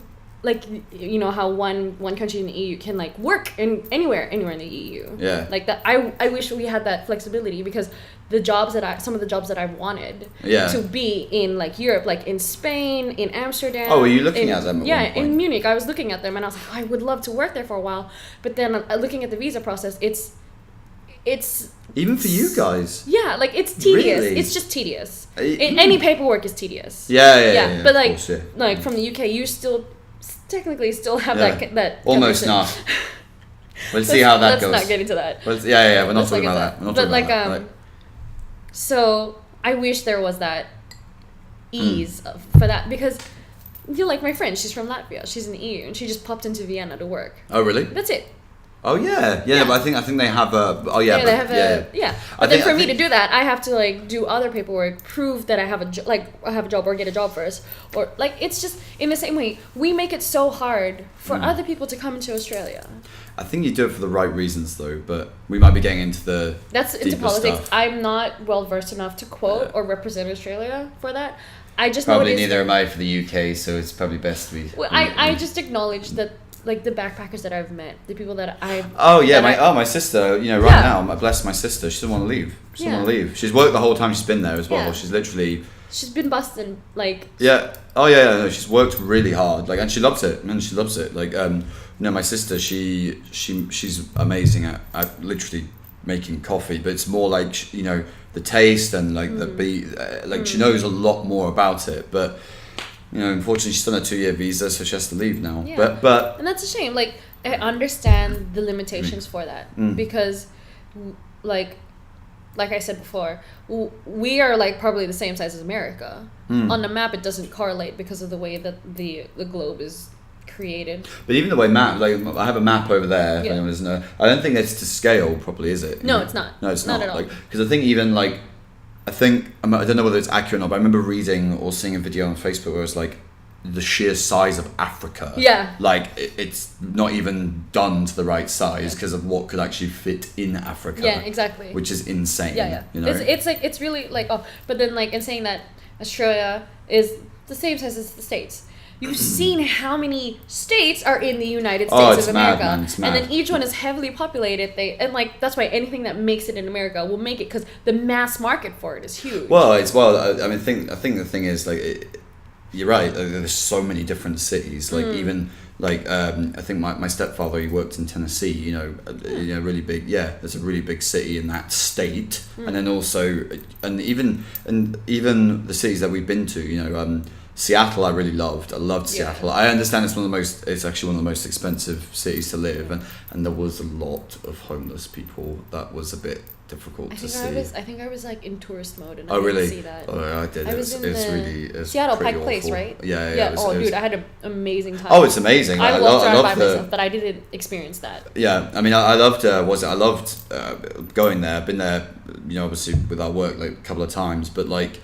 like, you know how one country in the EU can like work in anywhere in the EU. Yeah. Like that I wish we had that flexibility, because the jobs that some of the jobs that I wanted to be in like Europe, like in Spain, in Amsterdam. Oh, were you looking at them at one point? In Munich. I was looking at them and I was like, oh, I would love to work there for a while. But then looking at the visa process, it's even for you guys. Yeah, like it's tedious. Really? It's just tedious. Any paperwork is tedious. Yeah. But like, course, like from the UK, you still technically still have that almost condition. not. We'll see how that goes. Let's not get into that. We're not talking about that. We're not talking about that. So I wish there was that ease for that, because like my friend, she's from Latvia. She's in the EU, and she just popped into Vienna to work. Oh really? That's it. Oh yeah. But I think they have a. Oh yeah. But then for me to do that, I have to like do other paperwork, prove that I have a job or get a job first, or like it's just in the same way we make it so hard for other people to come into Australia. I think you do it for the right reasons though, but we might be getting into the. That's into politics. Stuff. I'm not well versed enough to quote or represent Australia for that. I just probably know neither am I for the UK, so it's probably best to be. Well, I just acknowledge that. Like the backpackers that I've met, the people that I've... my sister, you know, now, I bless my sister, she doesn't want to leave. She doesn't want to leave. She's worked the whole time she's been there as well. Yeah. She's literally... She's been busting, like... Yeah. Oh, yeah, no, she's worked really hard, like, and she loves it. Man, she loves it. Like, my sister, she's amazing at literally making coffee, but it's more like, you know, the taste and, like, the beat, she knows a lot more about it, but... You know, unfortunately, she's done a 2-year visa, so she has to leave now. Yeah. But and that's a shame. Like, I understand the limitations for that because, like I said before, we are like probably the same size as America. On the map, it doesn't correlate because of the way that the globe is created. But even the way map, like I have a map over there. If anyone doesn't know, I don't think that's to scale properly, is it? No, it's not. No, it's not at all. Like, because I think even like. I don't know whether it's accurate or not, but I remember reading or seeing a video on Facebook where it was like the sheer size of Africa. Yeah. Like it's not even done to the right size because of what could actually fit in Africa. Yeah, exactly. Which is insane. Yeah. You know? It's really like but then like in saying that Australia is the same size as the States. You've seen how many states are in the United States of America, mad, man. It's mad. And then each one is heavily populated. And like that's why anything that makes it in America will make it, because the mass market for it is huge. I think the thing is like you're right. There's so many different cities. Like even like I think my stepfather, he worked in Tennessee. You know, really big. Yeah, there's a really big city in that state, and then also and even the cities that we've been to. You know. Seattle, I really loved. I loved Seattle. I understand it's actually one of the most expensive cities to live, and there was a lot of homeless people. That was a bit difficult to see. I think I was like in tourist mode, and I didn't really see that. Oh, I did. It was Seattle Pike awful. Place, right? Yeah. Dude, I had an amazing time. Oh, it's amazing. I loved driving by myself, but I didn't experience that. Yeah, I mean, I loved. I loved going there. I've been there, you know, obviously with our work like a couple of times, but like.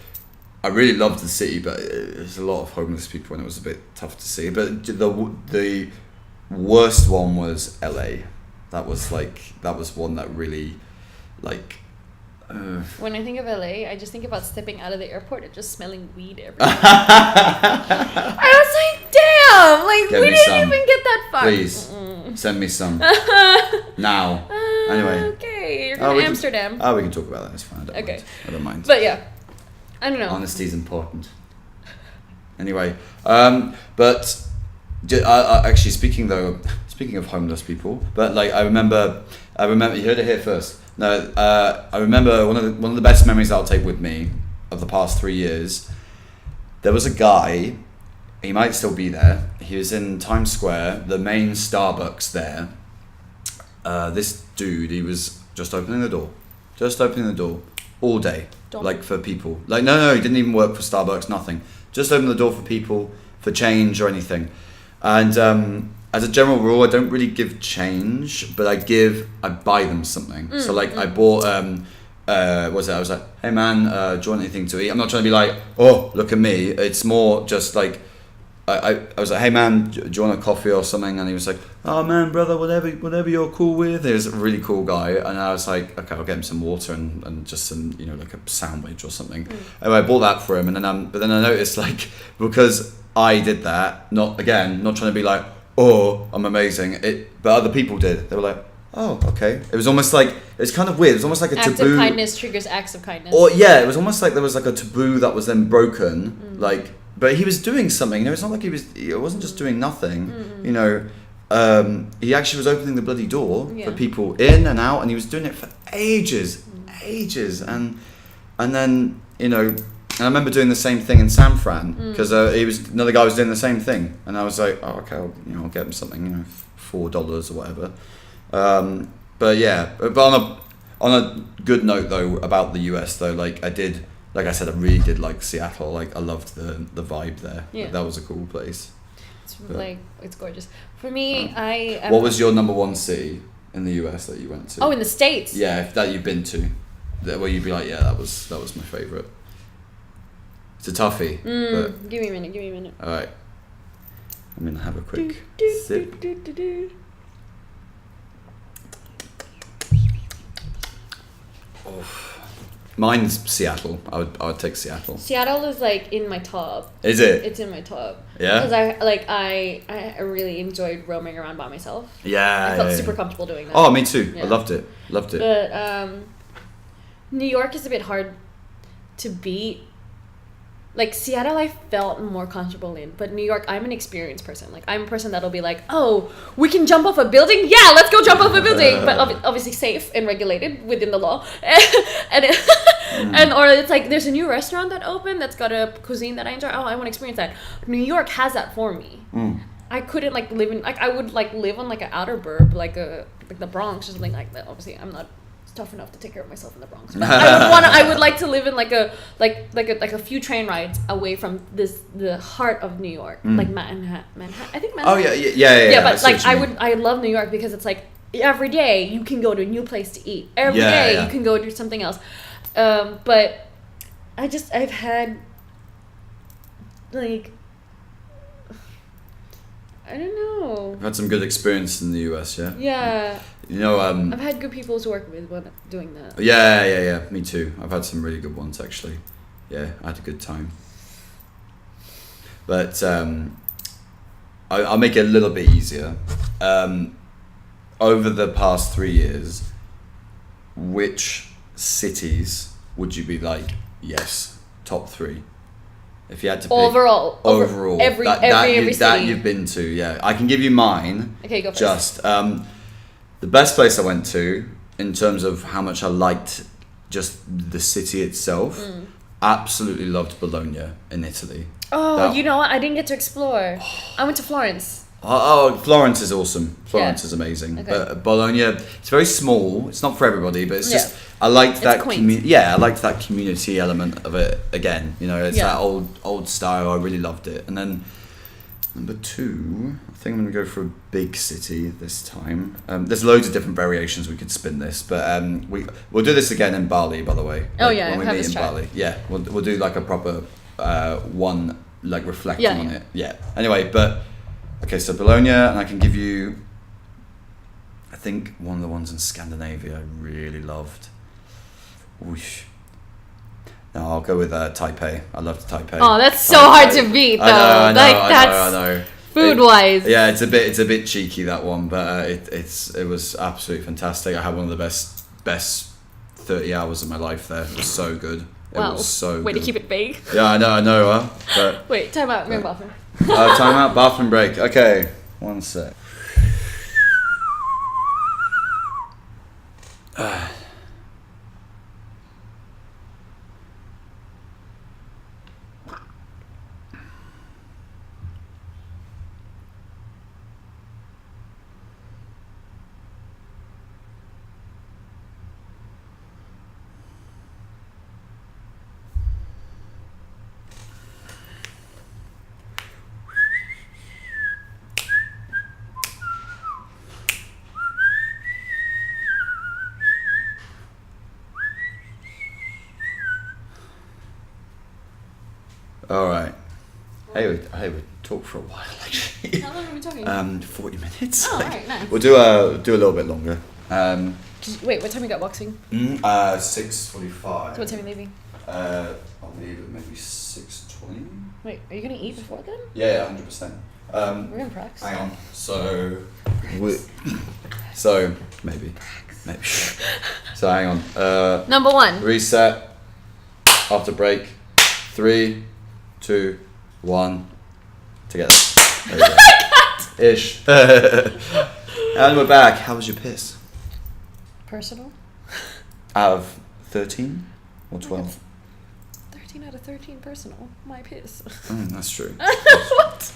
I really loved the city, but there's a lot of homeless people and it was a bit tough to see. But the worst one was LA. That was one that really, like, When I think of LA, I just think about stepping out of the airport and just smelling weed everywhere. I was like, damn! Like, Get we me didn't some. even get that far. Please, send me some. Now. Anyway. Okay, you're going to Amsterdam. We can talk about that. It's fine. I don't mind. But yeah, I don't know. Honesty is important. Anyway, but actually speaking of homeless people, but like I remember you heard it here first. No, I remember one of the best memories I'll take with me of the past 3 years. There was a guy, he might still be there. He was in Times Square, the main Starbucks there. This dude, he was just opening the door all day, like for people. Like no, he didn't even work for Starbucks, nothing. Just open the door for people, for change or anything. And as a general rule, I don't really give change, but I buy them something. So like I bought, I was like, hey man, do you want anything to eat? I'm not trying to be like, oh, look at me. It's more just like, I was like, hey man, do you want a coffee or something? And he was like, oh man, brother, whatever you're cool with. He was a really cool guy. And I was like, okay, I'll get him some water and just some, like a sandwich or something. Anyway, I bought that for him. And then but then I noticed, like, because I did that, not trying to be like, oh, I'm amazing. But other people did. They were like, oh, okay. It was almost like, it's kind of weird. It was almost like a Acts taboo. of kindness triggers acts of kindness. Or yeah, it was almost like there was like a taboo that was then broken. Like, but he was doing something. It's not like he wasn't just doing nothing. He actually was opening the bloody door for people in and out, and he was doing it for ages. And then and I remember doing the same thing in San Fran because another guy was doing the same thing, and I was like, oh, okay, I'll get him something, $4 or whatever. But yeah, but on a good note though about the US though, like I said, I really did like Seattle. Like I loved the vibe there. Yeah. Like, that was a cool place. It's gorgeous. For me, What was your number one city in the US that you went to? Oh, in the States. Yeah, that you've been to, where you'd be like, yeah, that was my favorite. It's a toughie. But Give me a minute. all right, I'm gonna have a quick sip. Mine's Seattle. I would take Seattle. Seattle is like in my top. Is it? It's in my top. Yeah. Because I really enjoyed roaming around by myself. Yeah. I felt super comfortable doing that. Oh, me too. Yeah. I loved it. But New York is a bit hard to beat. Like Seattle, I felt more comfortable in, but New York, I'm an experienced person. Like I'm a person that'll be like, oh, we can jump off a building. Yeah, let's go jump off a building, but obviously safe and regulated within the law. And or it's like there's a new restaurant that opened that's got a cuisine that I enjoy. Oh, I want to experience that. New York has that for me. I couldn't like live in I would like live on like an outer burb, like the Bronx or something like that. Obviously, I'm not tough enough to take care of myself in the Bronx. But I would like to live in like a few train rides away from the heart of New York, like Manhattan. I think Manhattan. Oh yeah. But like I love New York because it's like every day you can go to a new place to eat. Every day you can go do something else. But I've had like I don't know. I've had some good experience in the US, yeah. Yeah. I've had good people to work with when doing that. Yeah. Me too. I've had some really good ones actually. Yeah, I had a good time. But I'll make it a little bit easier. Over the past 3 years, which cities would you be like, yes, top 3? If you had to pick overall every city that you've been to, yeah, I can give you mine. Okay, go first. Just the best place I went to in terms of how much I liked just the city itself. Absolutely loved Bologna in Italy. Oh, you know what? I didn't get to explore. I went to Florence. Oh, Florence is awesome. Florence is amazing. Okay. But Bologna, it's very small. It's not for everybody, but it's just I liked that I liked that community element of it again. It's that old style. I really loved it. And then number 2, I think I'm going to go for a big city this time. There's loads of different variations we could spin this, but we'll do this again in Bali, by the way. Oh yeah, when we meet in Bali. Yeah, we'll do like a proper one, like reflecting on it. Yeah. Anyway, but. Okay, so Bologna, and I can give you, I think one of the ones in Scandinavia I really loved. Whoosh. No, I'll go with Taipei. I love Taipei. Oh, that's so Taipei. hard to beat, though. I That's know. food-wise. Yeah, it's a bit cheeky, that one, but it was absolutely fantastic. I had one of the best 30 hours of my life there. It was so good. It was so Way good. to keep it vague. Yeah, I know. But Wait, time out. Ring bathroom. time out. Bathroom break. Okay, one sec. All right. Hey, we talked for a while actually. How long are we talking? 40 minutes. Oh, alright, nice. We'll do a little bit longer. Wait, what time you got boxing? 6:45. So what time are you leaving? I'll leave at maybe 6:20. Wait, are you gonna eat before then? Yeah, 100%. We're gonna practice. Hang on. So maybe. So hang on. Number one. Reset. After break. 3, 2, 1. Together. There we go. Ish. And we're back. How was your piss? Personal? Out of 13 or 12? 13 out of 13 personal. My piss. That's true. What?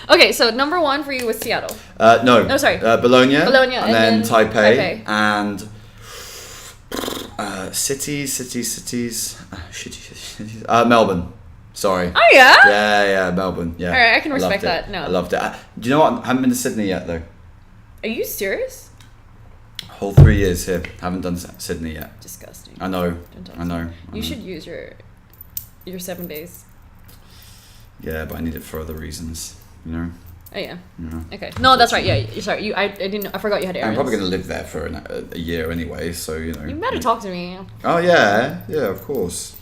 Okay, so number one for you was Seattle. No. No, sorry. Bologna. Bologna, And then Taipei. Taipei. And cities. Melbourne. Sorry. Oh, yeah? Yeah, Melbourne. Yeah. Alright, I can loved respect it. that. No. I loved it. Do you know what? I haven't been to Sydney yet, though. Are you serious? Whole 3 years here. Haven't done Sydney yet. Disgusting. I know. Don't talk I know. You should use your 7 days. Yeah, but I need it for other reasons. You know. Oh yeah. Yeah. Okay. No, that's right. Yeah. You're sorry. I didn't. I forgot you had errands. I'm probably going to live there for a year anyway, so you know. You better talk to me. Oh yeah, of course.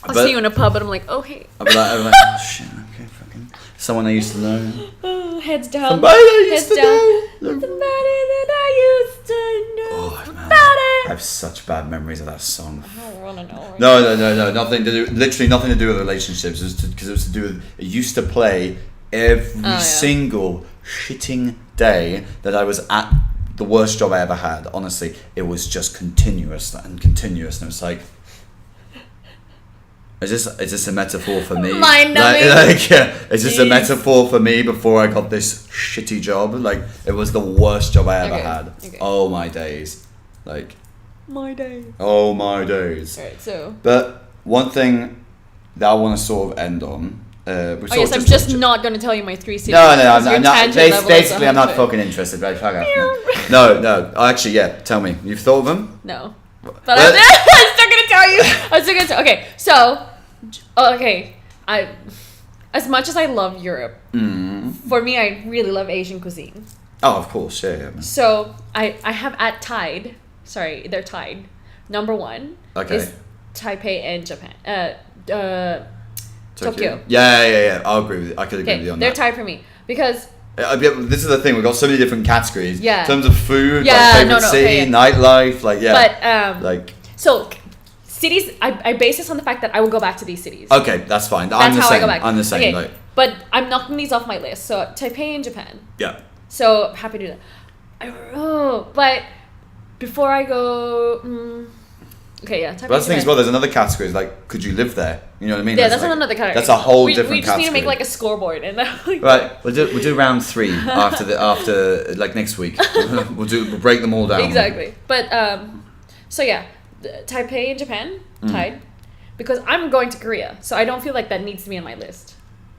I'll see you in a pub, and I'm like, oh hey. I'll be like, oh shit, okay, fucking someone I used to know. Oh, heads down. Somebody I used Heads to down. know. Somebody that I used to know. Oh man, About I it. have such bad memories of that song. I don't wanna know. Right No, nothing to do. Literally nothing to do with relationships. Because it was to do with. It used to play every single shitting day that I was at the worst job I ever had. Honestly, it was just continuous, and it was like. Is this a metaphor for me? Mind numbing. Is this a metaphor for me before I got this shitty job? Like, it was the worst job I ever had. Okay. Oh my days. Like, My day. oh my days. Alright, so. But one thing that I want to sort of end on. I'm just not going to tell you my 3 cities. No, I'm not. Tangent level is Basically, I'm not 100. fucking interested. Right, fuck off. No. Actually, yeah. Tell me. You've thought of them? No. But I'm still going to tell you. Okay, so. Okay. As much as I love Europe, for me, I really love Asian cuisine. Oh, of course. Yeah. Man. So, I have at Tide. Sorry, they're Tide. Number 1 is Taipei and Japan. Tokyo. Yeah. I'll agree with you. I could agree with you on they're that. tied for me because This is the thing. We've got so many different categories. Yeah. In terms of food, Yeah, like favorite no, city, okay, yeah. nightlife, like yeah. But so cities. I base this on the fact that I will go back to these cities. Okay, that's fine. That's how I go back. I'm the same. Okay, but I'm knocking these off my list. So Taipei and Japan. Yeah. So happy to do that. I don't know, but before I go. Okay, yeah. But that's the thing as well. There's another category. Like, could you live there? You know what I mean? Yeah, that's another category. That's a whole different We just category. need to make like a scoreboard and Right, we'll do round 3 after like next week. We'll break them all down. Exactly. But so yeah, Taipei and Japan tied because I'm going to Korea, so I don't feel like that needs to be on my list.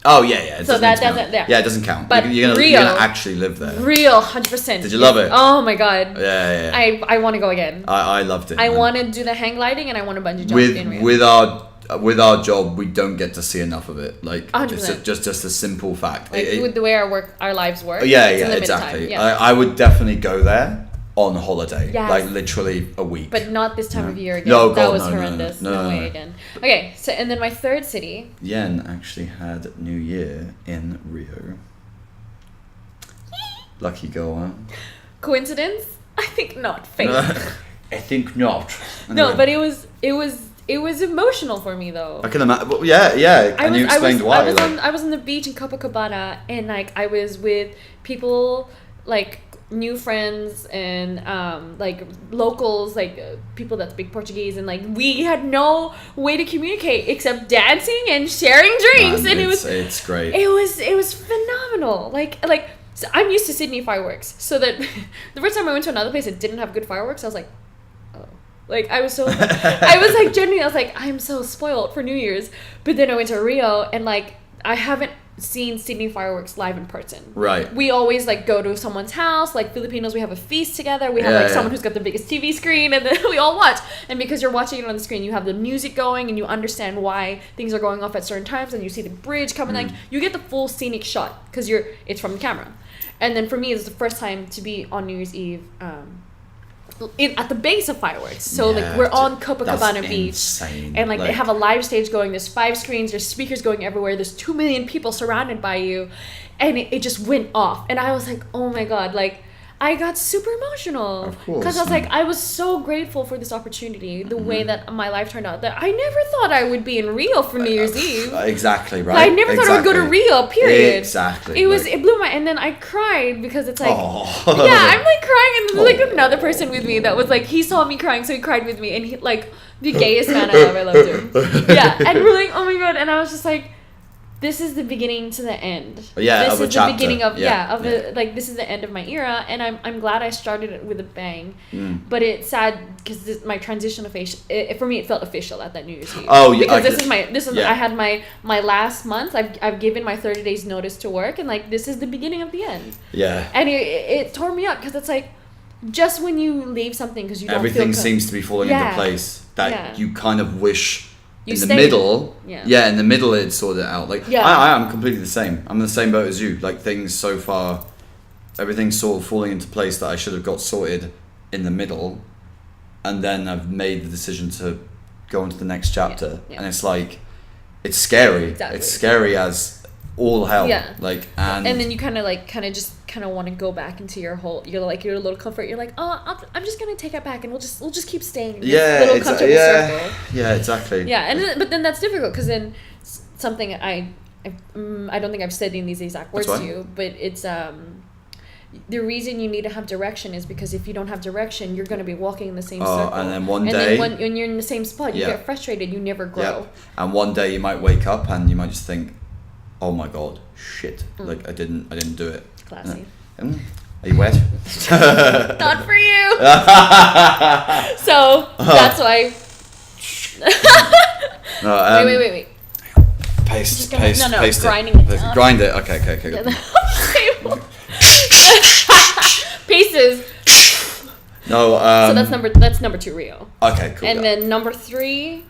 Oh yeah. So that doesn't. Yeah, it doesn't count. But you're gonna actually live there. Real 100%. Did you love it? Oh my god. Yeah. I want to go again. I loved it. I want to do the hang gliding and I want to bungee jump in Rio. With our job, we don't get to see enough of it. Like, 100%. just a simple fact. With the way our lives work. Yeah, it's a limited exactly. Time. Yeah. I would definitely go there. on holiday, Yes. like literally a week. But not this time of year again. No, that God, was no, no, horrendous. no, no, way no. again. Okay, so and then my third city. Yen actually had New Year in Rio. Lucky girl, huh? Coincidence? I think not. Fate. I think not. No, but it was emotional for me though. I can imagine. Well, yeah. And you explained why. I was on the beach in Copacabana, and like I was with people, like new friends and like locals, like people that speak Portuguese, and like we had no way to communicate except dancing and sharing drinks. Man, And it's great. It was phenomenal. Like so I'm used to Sydney fireworks, so that the first time I went to another place that didn't have good fireworks, I was like, oh, like I was like genuinely, I was like, I'm so spoiled for New Year's. But then I went to Rio, and like I haven't seen Sydney fireworks live in person. Right. We always like go to someone's house, like Filipinos, we have a feast together. We have someone who's got the biggest TV screen, and then we all watch. And because you're watching it on the screen, you have the music going, and you understand why things are going off at certain times, and you see the bridge coming. Like you get the full scenic shot because it's from the camera. And then for me, it's the first time to be on New Year's Eve at the base of fireworks. So like we're on Copacabana Beach, insane. and like they have a live stage going. There's 5 screens. There's speakers going everywhere. There's 2 million people surrounded by you, and it just went off. And I was like, oh my god, like I got super emotional. Of course. Because I was like, I was so grateful for this opportunity, the way that my life turned out. That I never thought I would be in Rio for New Year's Eve. Exactly, right. I never thought I would go to Rio, period. Exactly. It blew my, and then I cried because it's like, oh. yeah, I'm like crying, and there's like another person with me that was like, he saw me crying, so he cried with me, and he like, the gayest man I loved him. Yeah, and we're like, oh my god, and I was just like, this is the beginning to the end. Yeah, this of a is chapter. The beginning of like this is the end of my era, and I'm glad I started it with a bang. But it's sad because my transition for me it felt official at that New Year's Eve. Oh yeah, because I had my last month. I've given my 30 days notice to work, and like this is the beginning of the end. Yeah. And it tore me up because it's like just when you leave something because you don't everything feel seems to be falling into place that you kind of wish. In the middle, in the middle it sorted out. Like I am completely the same. I'm in the same boat as you. Like things so far, everything's sort of falling into place that I should have got sorted in the middle, and then I've made the decision to go into the next chapter, and it's like, it's scary. Exactly. It's scary as all hell. Yeah. Like and then you kind of want to go back into your little comfort. You're like, oh, I'm just gonna take it back, and we'll just keep staying in this little comfortable circle. Yeah, exactly. Yeah, but then that's difficult because then something I don't think I've said in these exact words to you, but it's the reason you need to have direction is because if you don't have direction, you're going to be walking in the same circle. And then one day, when you're in the same spot, you get frustrated. You never grow. Yeah. And one day you might wake up and you might just think, oh my god, shit! Like I didn't do it. Classy. Are you wet? Not for you. So that's why. No, wait. Paste. Grinding it down. Grind it. Okay. Good. Pieces. No. So that's number 2, Rio. Okay, cool. And then number 3.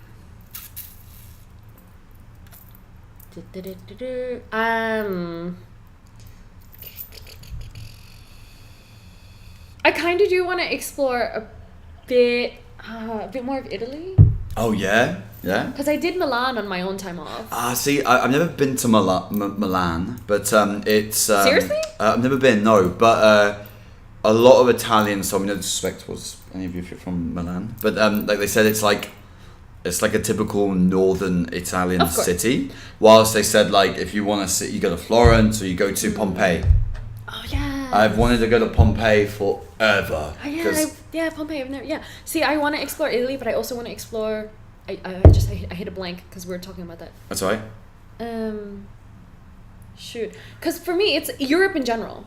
I kind of do want to explore a bit more of Italy. Oh yeah. Because I did Milan on my own time off. See, I've never been to Milan, but it's seriously. I've never been. No, but a lot of Italians. So I mean, no disrespect towards any of you if you're from Milan, but like they said, it's like a typical northern Italian city. Whilst they said like if you want to sit, you go to Florence or you go to Pompeii. Oh yeah. I've wanted to go to Pompeii forever. Oh, Pompeii. I've never. Yeah. See, I want to explore Italy, but I also want to explore. I hit a blank because we were talking about that. That's all right. Shoot. Because for me, it's Europe in general.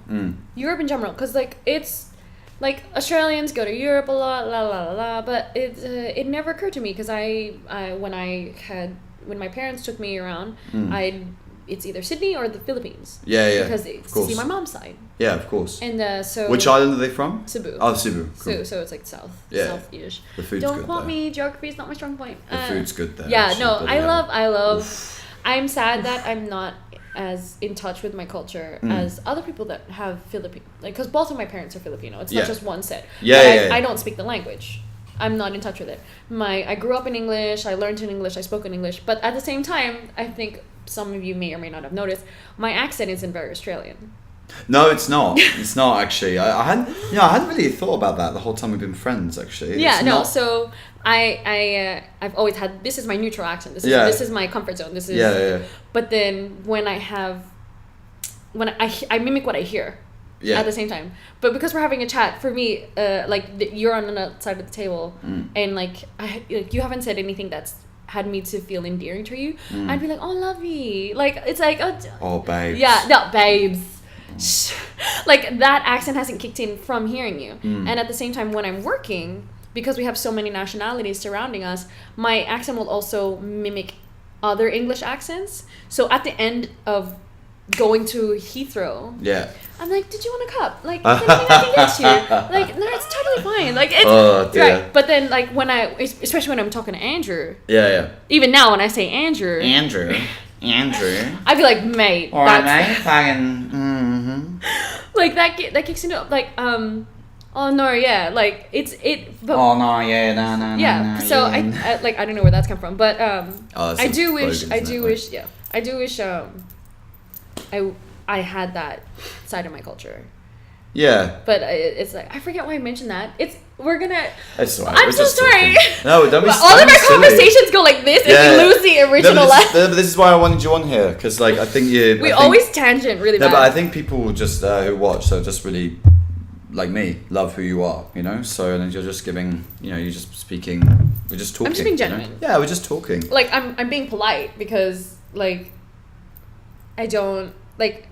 Europe in general, because like it's. Like Australians go to Europe a lot, but it never occurred to me because when my parents took me around, it's either Sydney or the Philippines. Yeah. Because it's to see my mom's side. Yeah, of course. And so. Which island are they from? Cebu. Oh, Cebu. Cool. So it's like south-ish. The food's Don't good quote there. me. Geography is not my strong point. The food's good there. Yeah, actually, no, but I love. I'm sad that I'm not as in touch with my culture as other people that have Filipino, like, because both of my parents are Filipino. It's not just one set. I don't speak the language. I'm not in touch with it. I grew up in English. I learned in English. I spoke in English. But at the same time, I think some of you may or may not have noticed, my accent isn't very Australian. No, it's not. It's not actually. I hadn't really thought about that the whole time we've been friends. Actually, yeah, no. So I've always had, this is my neutral accent. This is my comfort zone. This is. Yeah. But then when I mimic what I hear. Yeah. At the same time, but because we're having a chat, for me, you're on the side of the table, and you haven't said anything that's had me to feel endearing to you. I'd be like, oh, lovey, like it's like oh, babes. Yeah, no, babes. Like that accent hasn't kicked in from hearing you, and at the same time, when I'm working, because we have so many nationalities surrounding us, my accent will also mimic other English accents. So at the end of going to Heathrow, I'm like, did you want a cup? Like, is there anything I can get you? Like, no, it's totally fine. Like, it's right. But then, like, especially when I'm talking to Andrew, even now when I say Andrew, I'd be like, mate, or that's fucking, like that kicks into like oh no, yeah, like but, oh no, yeah, no, yeah. No, so yeah. I don't know where that's come from, but I do wish I had that side of my culture. Yeah. But it's like, I forget why I mentioned that. It's It's alright. I'm so sorry. No, don't be silly. All of our conversations go like this, and we lose the original. This is why I wanted you on here, because like I think we always tangent really bad. No, but I think people just who watch, so just really like me, love who you are, you know. So and then you're just giving, you're just speaking. We're just talking. I'm just being genuine. Yeah, we're just talking. Like I'm being polite because like I don't like.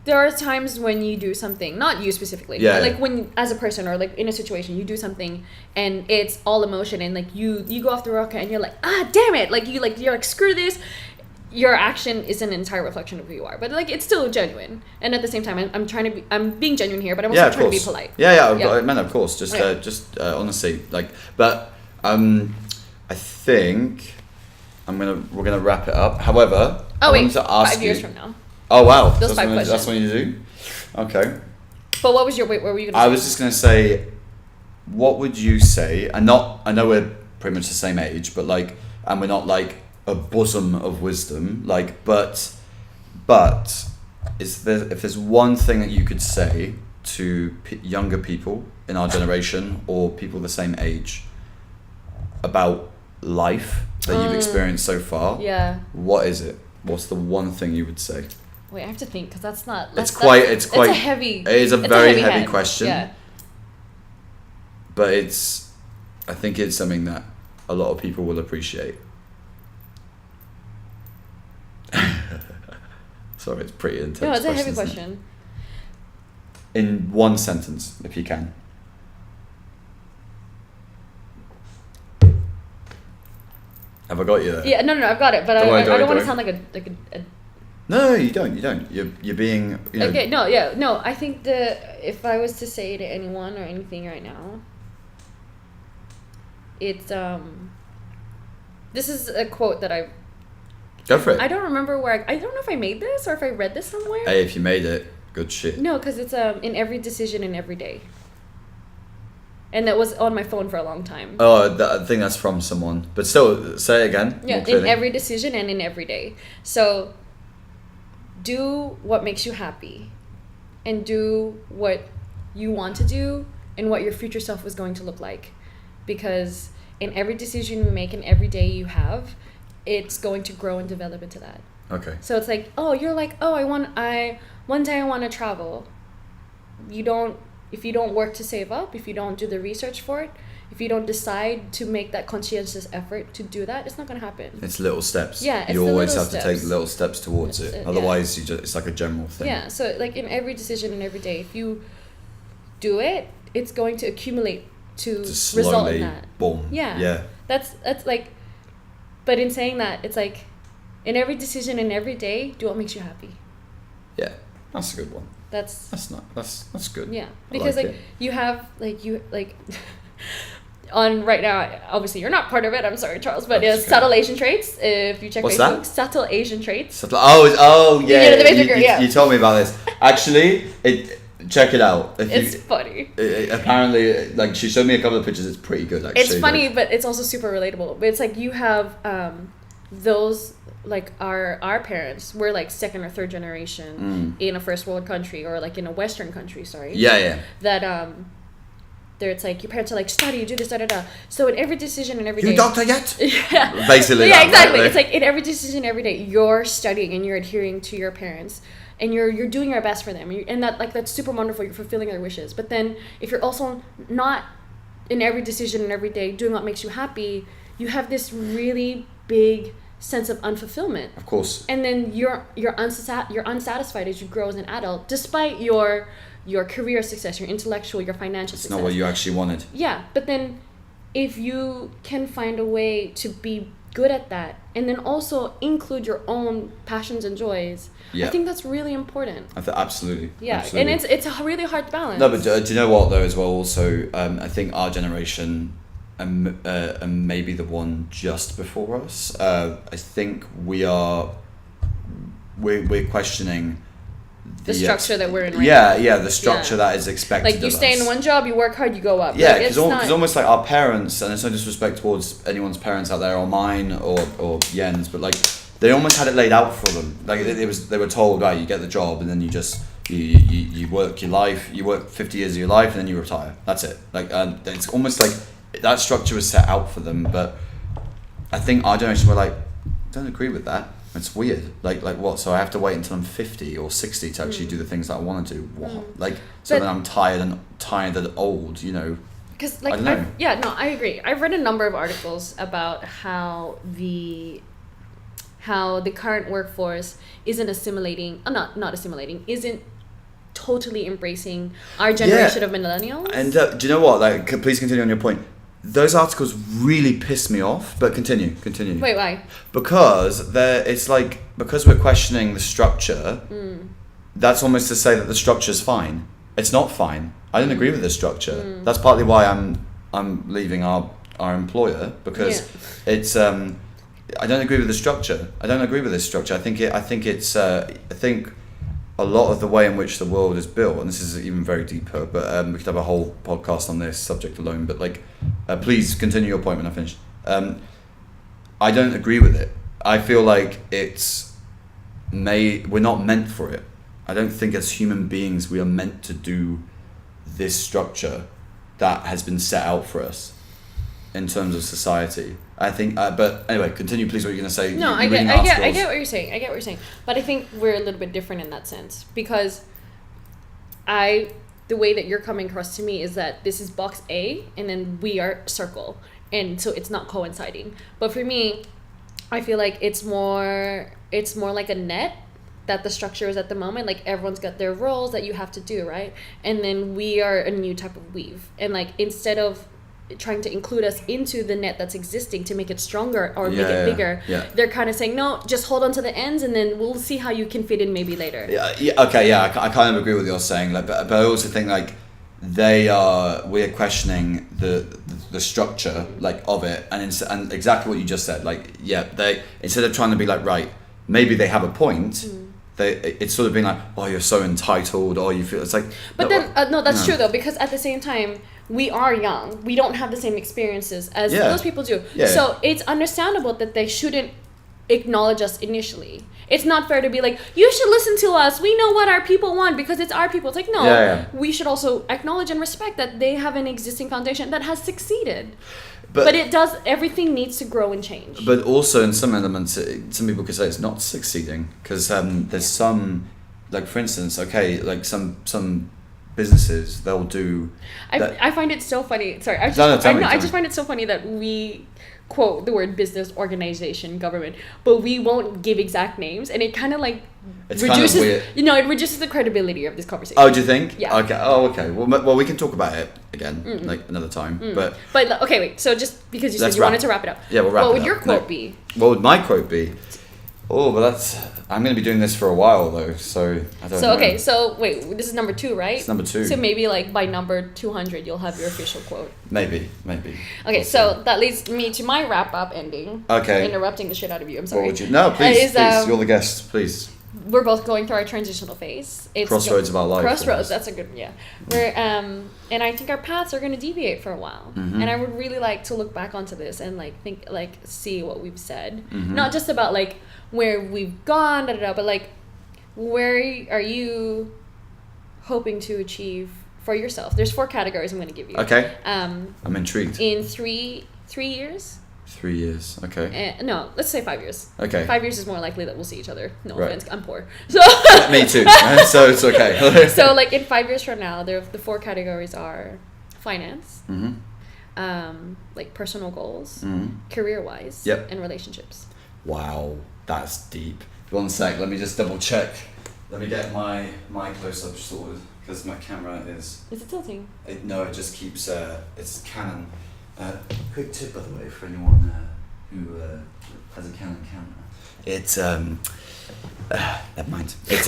There are times when you do something, not you specifically, but like when as a person or like in a situation you do something and it's all emotion and like you go off the rocker and you're like, ah, damn it, like you're like screw this. Your action is an entire reflection of who you are, but like it's still genuine. And at the same time, I'm being genuine here, but I'm also trying to be polite. Man, of course, just honestly, like, but I think we're gonna wrap it up. However, I wanted to ask 5 years from now. Oh wow, those 5 questions. That's what you do. Okay. But what was your wait? What were you gonna say? I was just gonna say, what would you say? I know we're pretty much the same age, but like, and we're not like a bosom of wisdom, like, but if there's one thing that you could say to younger people in our generation or people the same age about life that you've experienced so far, what is it? What's the one thing you would say? Wait, I have to think because that's not. It's quite a heavy. It is a very heavy question. Yeah. But I think it's something that a lot of people will appreciate. Sorry, it's pretty intense. No, it's a heavy question. In one sentence, if you can. Have I got you there? Yeah, no, I've got it, but I don't want to sound like a. No, you don't. You're being. Okay, no. I think if I was to say to anyone or anything right now, it's This is a quote that I. Go for it. I don't remember where I don't know if I made this or if I read this somewhere. Hey, if you made it, good shit. No, because it's in every decision in every day. And that was on my phone for a long time. Oh, I think that's from someone. But still, say it again. Yeah, in every decision and in every day. So, do what makes you happy. And do what you want to do and what your future self is going to look like. Because in every decision you make and every day you have, it's going to grow and develop into that. Okay. So it's like, you're like, one day I want to travel. If you don't work to save up, if you don't do the research for it, if you don't decide to make that conscientious effort to do that, it's not going to happen. It's little steps. Yeah, it's you always have steps. to take little steps towards it. Otherwise, it's like a general thing. Yeah, so like in every decision and every day, if you do it, it's going to accumulate to slowly, result in that. Boom. Yeah. Yeah. That's like, but in saying that, it's like, in every decision and every day, do what makes you happy. Yeah, that's a good one. That's good. Yeah, because like you have on right now. Obviously, you're not part of it. I'm sorry, Charles, but That's it's okay. subtle Asian traits. If you check What's Facebook, that? subtle Asian traits. Oh yeah. You know, the basic girl, yeah. You told me about this. Actually, check it out. It's funny. Apparently, like she showed me a couple of pictures. It's pretty good. Actually, It's funny, but it's also super relatable. But it's like you have those like our parents were like second or third generation in a first world country or like in a Western country. Sorry. Yeah. That there it's like your parents are like study, do this, da da da. So in every decision and every You day. doctor yet? Yeah. Basically. Yeah, that, exactly. right? It's like in every decision every day you're studying and you're adhering to your parents. And you're doing your best for them, and that's super wonderful. You're fulfilling their wishes. But then, if you're also not in every decision and every day doing what makes you happy, you have this really big sense of unfulfillment. Of course. And then you're unsatisfied as you grow as an adult, despite your career success, your intellectual, your financial It's success. not what you actually wanted. Yeah, but then, if you can find a way to be good at that, and then also include your own passions and joys. Yeah. I think that's really important. Absolutely. Yeah, Absolutely. and it's a really hard balance. No, but do you know what though as well? Also, I think our generation, and maybe the one just before us, I think we're questioning the structure that we're in right now. now. Yeah, the structure that is expected like of you stay us. in one job, you work hard, you go up. Yeah, Like, because almost like our parents, and it's no disrespect towards anyone's parents out there, or mine, or Yen's, but like they almost had it laid out for them. Like they were told, right, you get the job, and then you just you work your life, you work 50 years of your life, and then you retire. That's it. Like it's almost like that structure was set out for them. But I think our generation were like, don't agree with that. It's weird. Like what? So I have to wait until I'm 50 or 60 to actually do the things that I want to do. What? Like so then I'm tired and old. You know. Because like I don't know. I agree. I've read a number of articles about how the current workforce isn't assimilating, isn't totally embracing our generation of millennials. And do you know what? Like, please continue on your point. Those articles really piss me off, but continue. Wait, why? Because because we're questioning the structure, that's almost to say that the structure's fine. It's not fine. I don't agree with this structure. That's partly why I'm leaving our employer, because it's I don't agree with the structure. I don't agree with this structure. I think a lot of the way in which the world is built, and this is even very deeper, but we could have a whole podcast on this subject alone, but please continue your point when I finish. I don't agree with it. I feel like we're not meant for it. I don't think as human beings we are meant to do this structure that has been set out for us in terms of society. I think, but anyway, continue please what you're going to say. No, I get what you're saying. But I think we're a little bit different in that sense, because the way that you're coming across to me is that this is box A and then we are circle. And so it's not coinciding. But for me, I feel like it's more like a net that the structure is at the moment. Like everyone's got their roles that you have to do, right? And then we are a new type of weave. And like instead of trying to include us into the net that's existing to make it stronger or make it bigger, they're kind of saying, no, just hold on to the ends and then we'll see how you can fit in maybe later. I kind of agree with what you're saying, but I also think like we're questioning the structure like of it, and exactly what you just said, like they, instead of trying to be like, right, maybe they have a point, it's sort of being like, oh, you're so entitled, or you feel, it's like, but that's true though, because at the same time we are young, we don't have the same experiences as those people do, so it's understandable that they shouldn't acknowledge us initially. It's not fair to be like, you should listen to us, we know what our people want because it's our people. It's like, no, we should also acknowledge and respect that they have an existing foundation that has succeeded. But it does, everything needs to grow and change. But also in some elements, some people could say it's not succeeding, because there's some, like for instance, like some businesses, they'll do... I find it so funny. Sorry, I just find it so funny that we quote the word business, organization, government, but we won't give exact names, and it kind of like reduces, kind of weird. It reduces the credibility of this conversation. Oh, do you think? Yeah. Okay. Oh, okay. Well, we can talk about it again, like another time. But okay, wait. So just because you said you wanted to wrap it up. Yeah, we'll wrap it up. What would your quote be? What would my quote be? Oh, but I'm going to be doing this for a while though, so I don't know. So okay, so wait, this is number 2, right? It's number 2. So maybe like by number 200, you'll have your official quote. Maybe. Okay, We'll so see. that leads me to my wrap up ending. Okay. Interrupting the shit out of you. I'm What sorry. would you? No, please. Is, You're the guest. Please. We're both going through our transitional phase. It's Crossroads of our life. Crossroads. That's a good We're and I think our paths are going to deviate for a while. Mm-hmm. And I would really like to look back onto this and like think like see what we've said, Mm-hmm. not just about like where we've gone, but like where are you hoping to achieve for yourself? There's 4 categories I'm going to give you. Okay. I'm intrigued. In 3 years. 3 years. Okay. No, let's say 5 years. Okay. 5 years is more likely that we'll see each other. No Right. offense, I'm poor. So Me too. So it's okay. so like in 5 years from now, the 4 categories are finance, like personal goals, career-wise, Yep. and relationships. Wow, that's deep. 1 sec. Let me just double check. Let me get my close-up sorted because my camera is. Is it tilting? No, it just keeps. It's Canon. Quick tip, by the way, for anyone who has a Canon camera. It's never mind. It's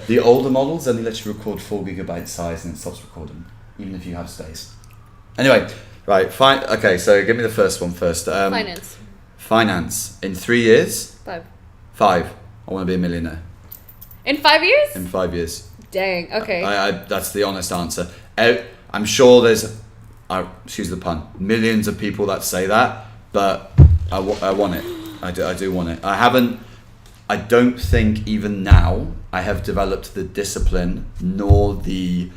the older models only let you record 4 GB size and it stops recording, even if you have space. Anyway, right, fine. Okay, so give me the first one first. Finance. Finance in 3 years. 5. 5. I want to be a millionaire In 5 years? in 5 years. Dang. Okay. I that's the honest answer. I'm sure there's, excuse the pun, millions of people that say that, but I want it. I do want it. I don't think even now I have developed the discipline nor the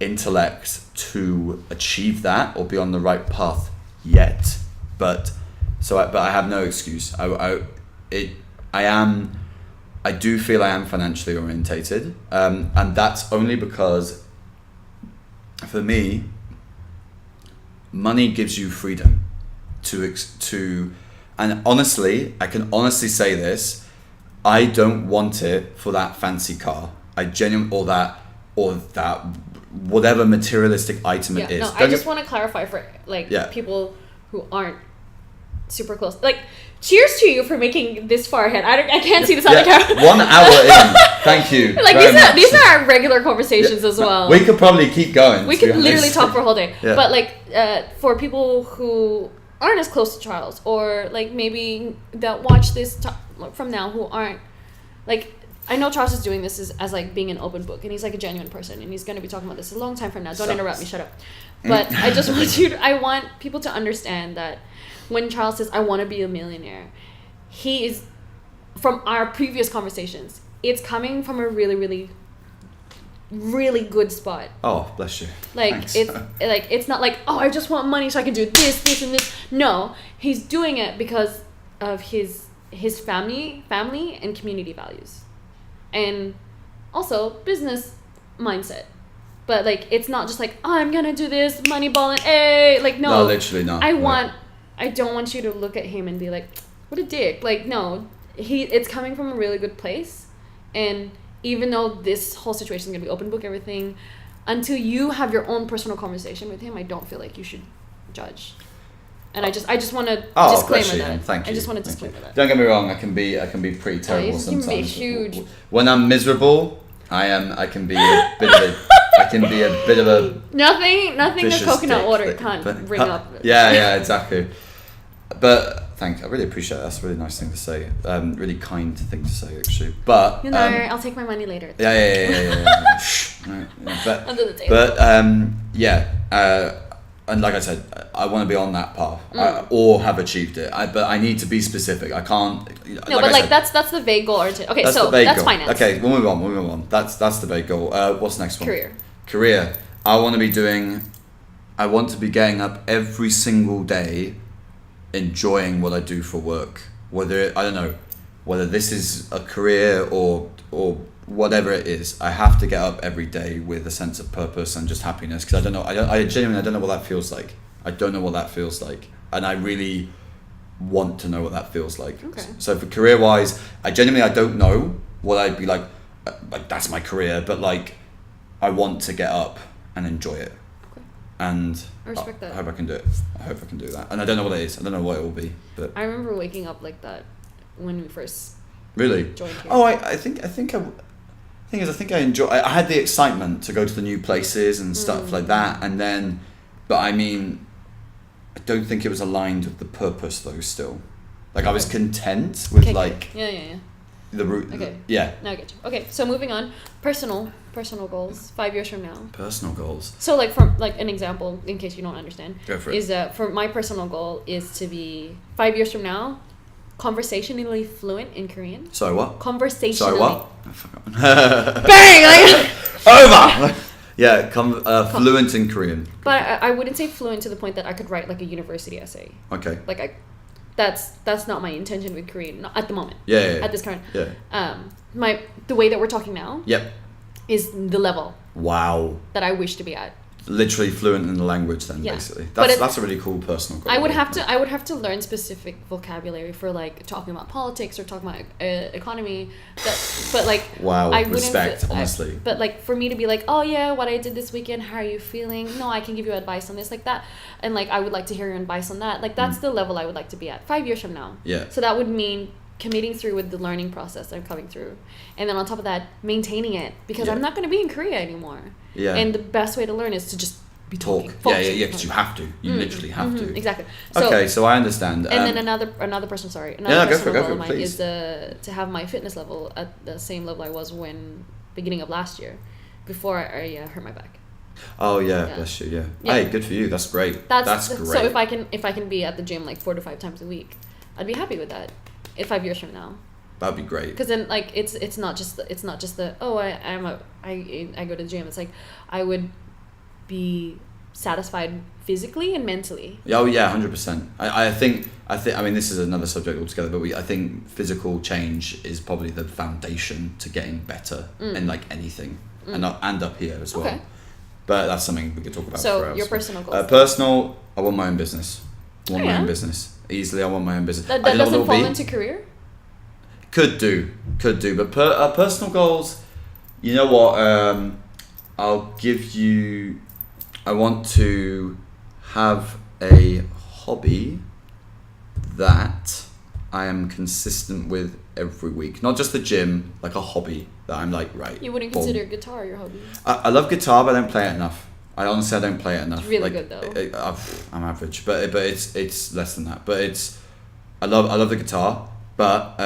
intellect to achieve that or be on the right path yet. But I have no excuse. I do feel I am financially orientated, and that's only because, for me, money gives you freedom to, and honestly, I can honestly say this, I don't want it for that fancy car. I genuinely, or that whatever materialistic item it is. No, I just want to clarify for like people who aren't super close. Like, cheers to you for making this far ahead. I can't see this on the camera. 1 hour in. Thank you. Like these are our regular conversations as well. We could probably keep going. We could literally talk for a whole day. Yeah. But like for people who aren't as close to Charles, or like maybe that watch this from now who aren't like. I know Charles is doing this as like being an open book, and he's like a genuine person, and he's going to be talking about this a long time from now. Don't interrupt me. Shut up. But I just I want people to understand that when Charles says, I want to be a millionaire, he is, from our previous conversations, it's coming from a really, really, really good spot. Oh, bless you. Like, Thanks. it's not like, oh, I just want money so I can do this, and this. No, he's doing it because of his family, and community values. And also business mindset. But like, it's not just like, oh, I'm gonna do this, money balling, hey, like no. No, literally not. I don't want you to look at him and be like, what a dick. Like, no, it's coming from a really good place. And even though this whole situation is gonna be open book, everything, until you have your own personal conversation with him, I don't feel like you should judge. And I just want to disclaimer that. Thank you. I just want to disclaimer that. Don't get me wrong. I can be pretty terrible you sometimes. can be huge. When I'm miserable, I can be a bit of a. Nothing that vicious coconut dick, water but- can't but- bring up. Yeah, exactly. But thank you. I really appreciate that. That's a really nice thing to say. Really kind thing to say, actually. But You know, I'll take my money later. yeah. Shh. Right, yeah. But Under the table. But and like I said, I want to be on that path or have achieved it. But I need to be specific. I can't. No, but like that's the vague goal. Okay, That's so the vague that's goal. finance. Okay, we'll move on. That's the vague goal. What's the next one? Career. I want to be getting up every single day, enjoying what I do for work. Whether this is a career or whatever it is, I have to get up every day with a sense of purpose and just happiness, because I genuinely don't know what that feels like. I don't know what that feels like, and I really want to know what that feels like. Okay. So for career wise, I don't know what I'd be like that's my career, but like I want to get up and enjoy it. Okay. And I respect that. I hope I can do it. I hope I can do that. And I don't know what it is. I don't know what it will be, but I remember waking up like that when we first joined here. Oh, I think I enjoy. I had the excitement to go to the new places and stuff like that, and then, but I mean, I don't think it was aligned with the purpose though. Still, like I was content with Yeah. the route. Okay. Yeah. Now I get you. Okay, so moving on, personal goals 5 years from now. Personal goals. So like from like an example, in case you don't understand, Go for it. is for my personal goal is to be 5 years from now, conversationally fluent in Korean. Sorry, what? Conversationally. Sorry, what? I forgot. Bang! Over. Yeah, fluent in Korean. But I wouldn't say fluent to the point that I could write like a university essay. Okay. Like that's not my intention with Korean, not at the moment. Yeah. At this current. Yeah. The way that we're talking now. Yep. Is the level. Wow. That I wish to be at. Literally fluent in the language, then basically. That's a really cool personal goal. I would have to learn specific vocabulary for like talking about politics or talking about economy. But like, wow, I respect, honestly. But like for me to be like, oh yeah, what I did this weekend, how are you feeling? No, I can give you advice on this, like that, and like I would like to hear your advice on that. Like that's the level I would like to be at 5 years from now. Yeah. So that would mean committing through with the learning process I'm coming through, and then on top of that, maintaining it because I'm not going to be in Korea anymore. Yeah. And the best way to learn is to just be talking. Yeah, because you have to. You literally have to. Exactly. So I understand. And then another personal goal of mine is to have my fitness level at the same level I was when beginning of last year, before I hurt my back. Oh yeah, bless you. Yeah. Hey, good for you. That's great. That's great. So if I can be at the gym like 4 to 5 times a week, I'd be happy with that. 5 years from now. That'd be great. Because then like it's not just the I go to the gym. It's like I would be satisfied physically and mentally. Oh yeah, 100%. I think I mean this is another subject altogether, but I think physical change is probably the foundation to getting better in like anything, and up here as well. Okay. But that's something we could talk about. So your personal goals. Personal, I want my own business. My own business. Easily, I want my own business. That doesn't fall into career? Could do. But personal goals, you know what? I'll give you... I want to have a hobby that I am consistent with every week. Not just the gym, like a hobby that I'm like, right. You wouldn't consider guitar your hobby? I love guitar, but I don't play it enough. I honestly don't play it enough. It's really good though. I'm average, but it's less than that. But I love the guitar. But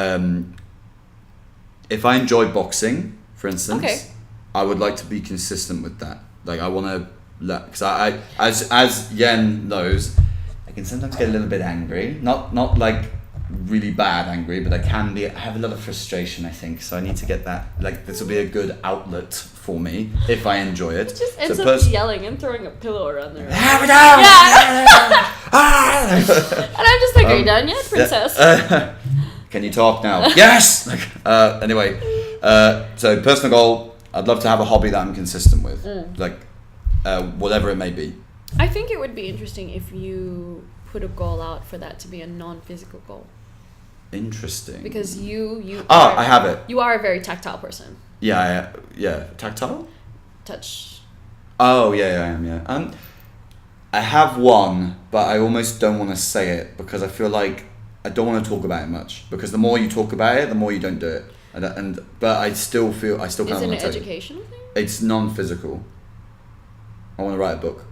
if I enjoy boxing, for instance, I would like to be consistent with that. Like I want to, because I as Yen knows, I can sometimes get a little bit angry. Not like really bad angry, but I have a lot of frustration, I think. So I need to get that. Like this will be a good outlet for me if I enjoy it. It just ends up yelling and throwing a pillow around there. Have it down! Yeah. And I'm just like, are you done yet, princess? Can you talk now? Yes. Anyway, so personal goal. I'd love to have a hobby that I'm consistent with, like whatever it may be. I think it would be interesting if you put a goal out for that to be a non-physical goal. Interesting. Because you. I have it. You are a very tactile person. Yeah. Tactile. Touch. Oh yeah, I am. Yeah. I have one, but I almost don't want to say it because I feel like I don't want to talk about it much. Because the more you talk about it, the more you don't do it. But I still kind of want to. Is it an educational thing? It's non-physical. I want to write a book.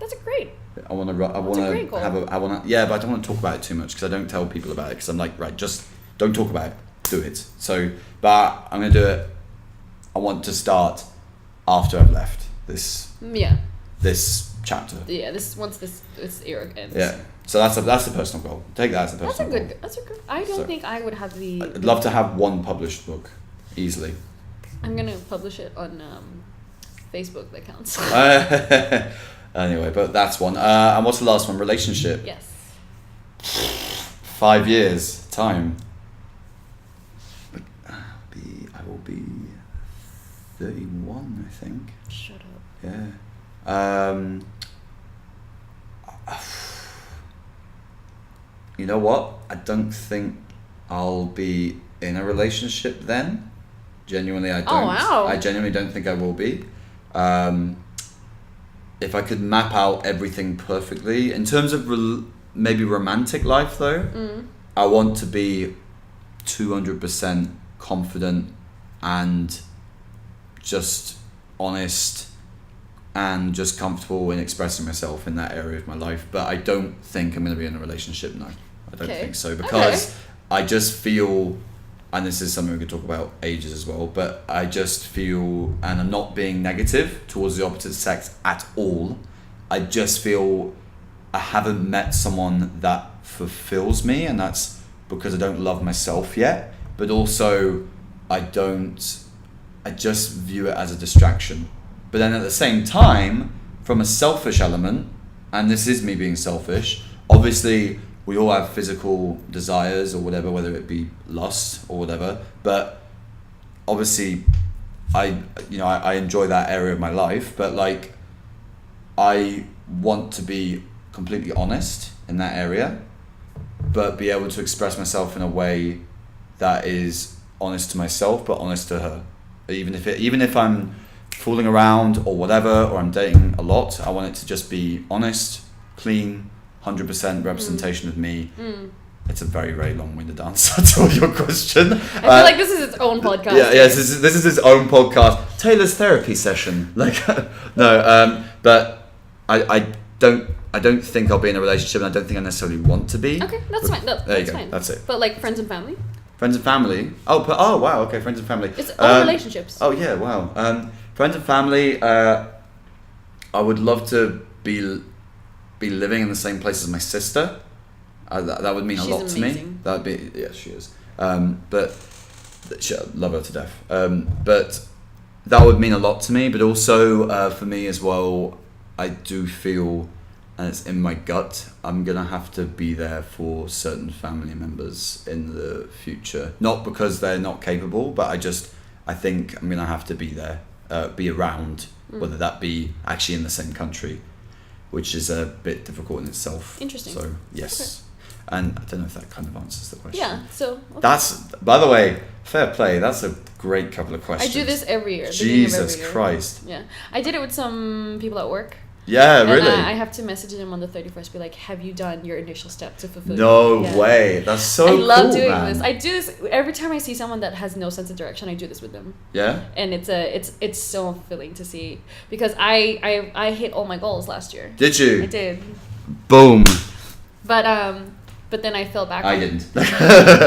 That's great. I want to yeah, but I don't want to talk about it too much because I don't tell people about it because I'm like, right, just don't talk about it, do it. So, but I'm gonna do it. I want to start after I've left this. Yeah. This chapter. Yeah. Once this era ends. Yeah. So that's a personal goal. Take that as a personal goal. That's a good. I don't think I would have the. I'd love to have one published book, easily. I'm gonna publish it on Facebook. That counts. Anyway, but that's one. And what's the last one? Relationship. Yes. 5 years time. I will be 31, I think. Shut up. Yeah. You know what? I don't think I'll be in a relationship then. Genuinely, I don't. Oh, wow. I genuinely don't think I will be. If I could map out everything perfectly in terms of maybe romantic life though, I want to be 200% confident and just honest and just comfortable in expressing myself in that area of my life. But I don't think I'm going to be in a relationship, no. I don't think so, because I just feel, and this is something we could talk about ages as well, but I just feel, and I'm not being negative towards the opposite sex at all, I just feel I haven't met someone that fulfills me, and that's because I don't love myself yet, but also I just view it as a distraction. But then at the same time, from a selfish element, and this is me being selfish, obviously we all have physical desires or whatever, whether it be lust or whatever, but obviously I enjoy that area of my life, but like I want to be completely honest in that area, but be able to express myself in a way that is honest to myself but honest to her. Even if I'm fooling around or whatever, or I'm dating a lot, I want it to just be honest, clean, 100% representation of me. It's a very, very long-winded answer to your question. I feel like this is its own podcast. Yes, this is its own podcast. Taylor's therapy session. Like, no, but I don't think I'll be in a relationship, and I don't think I necessarily want to be. Okay, that's fine. There you go. Fine. That's it. But like friends and family? Friends and family. Oh wow. Okay, friends and family. It's all relationships. Oh yeah, wow. Friends and family. I would love to be living in the same place as my sister. That would mean a lot to me. That would be, yeah, she is. But I love her to death. But that would mean a lot to me. But also for me as well, I do feel, and it's in my gut, I'm gonna have to be there for certain family members in the future. Not because they're not capable, but I think I'm gonna have to be there, be around, whether that be actually in the same country, which is a bit difficult in itself. Interesting. So yes, okay. And I don't know if that kind of answers the question. Yeah. So okay. That's, by the way, fair play. That's a great couple of questions. I do this every year. Jesus Christ. Yeah, I did it with some people at work. Yeah, and really? I have to message them on the 31st, be like, have you done your initial step to fulfill way. That's so cool, I love doing man. this. I do this every time I see someone that has no sense of direction. I do this with them. Yeah? And it's so fulfilling to see, because I hit all my goals last year. Did you? I did. Boom. But then I fell back. I didn't. But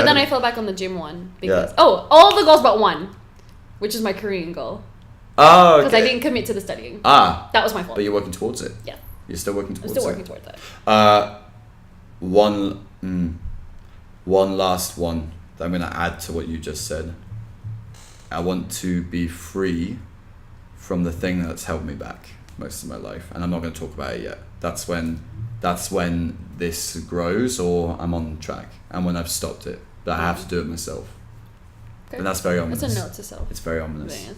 then I fell back on the gym one, because all the goals but one, which is my Korean goal. Oh, okay. Because I didn't commit to the studying. That was my fault. But you're working towards it. Yeah. You're still working towards it. I'm still working towards that. One last one that I'm going to add to what you just said. I want to be free from the thing that's held me back most of my life, and I'm not going to talk about it yet. That's when this grows, or I'm on track, and when I've stopped it. But I have to do it myself. Okay. And that's very ominous. That's a note to self. It's very ominous.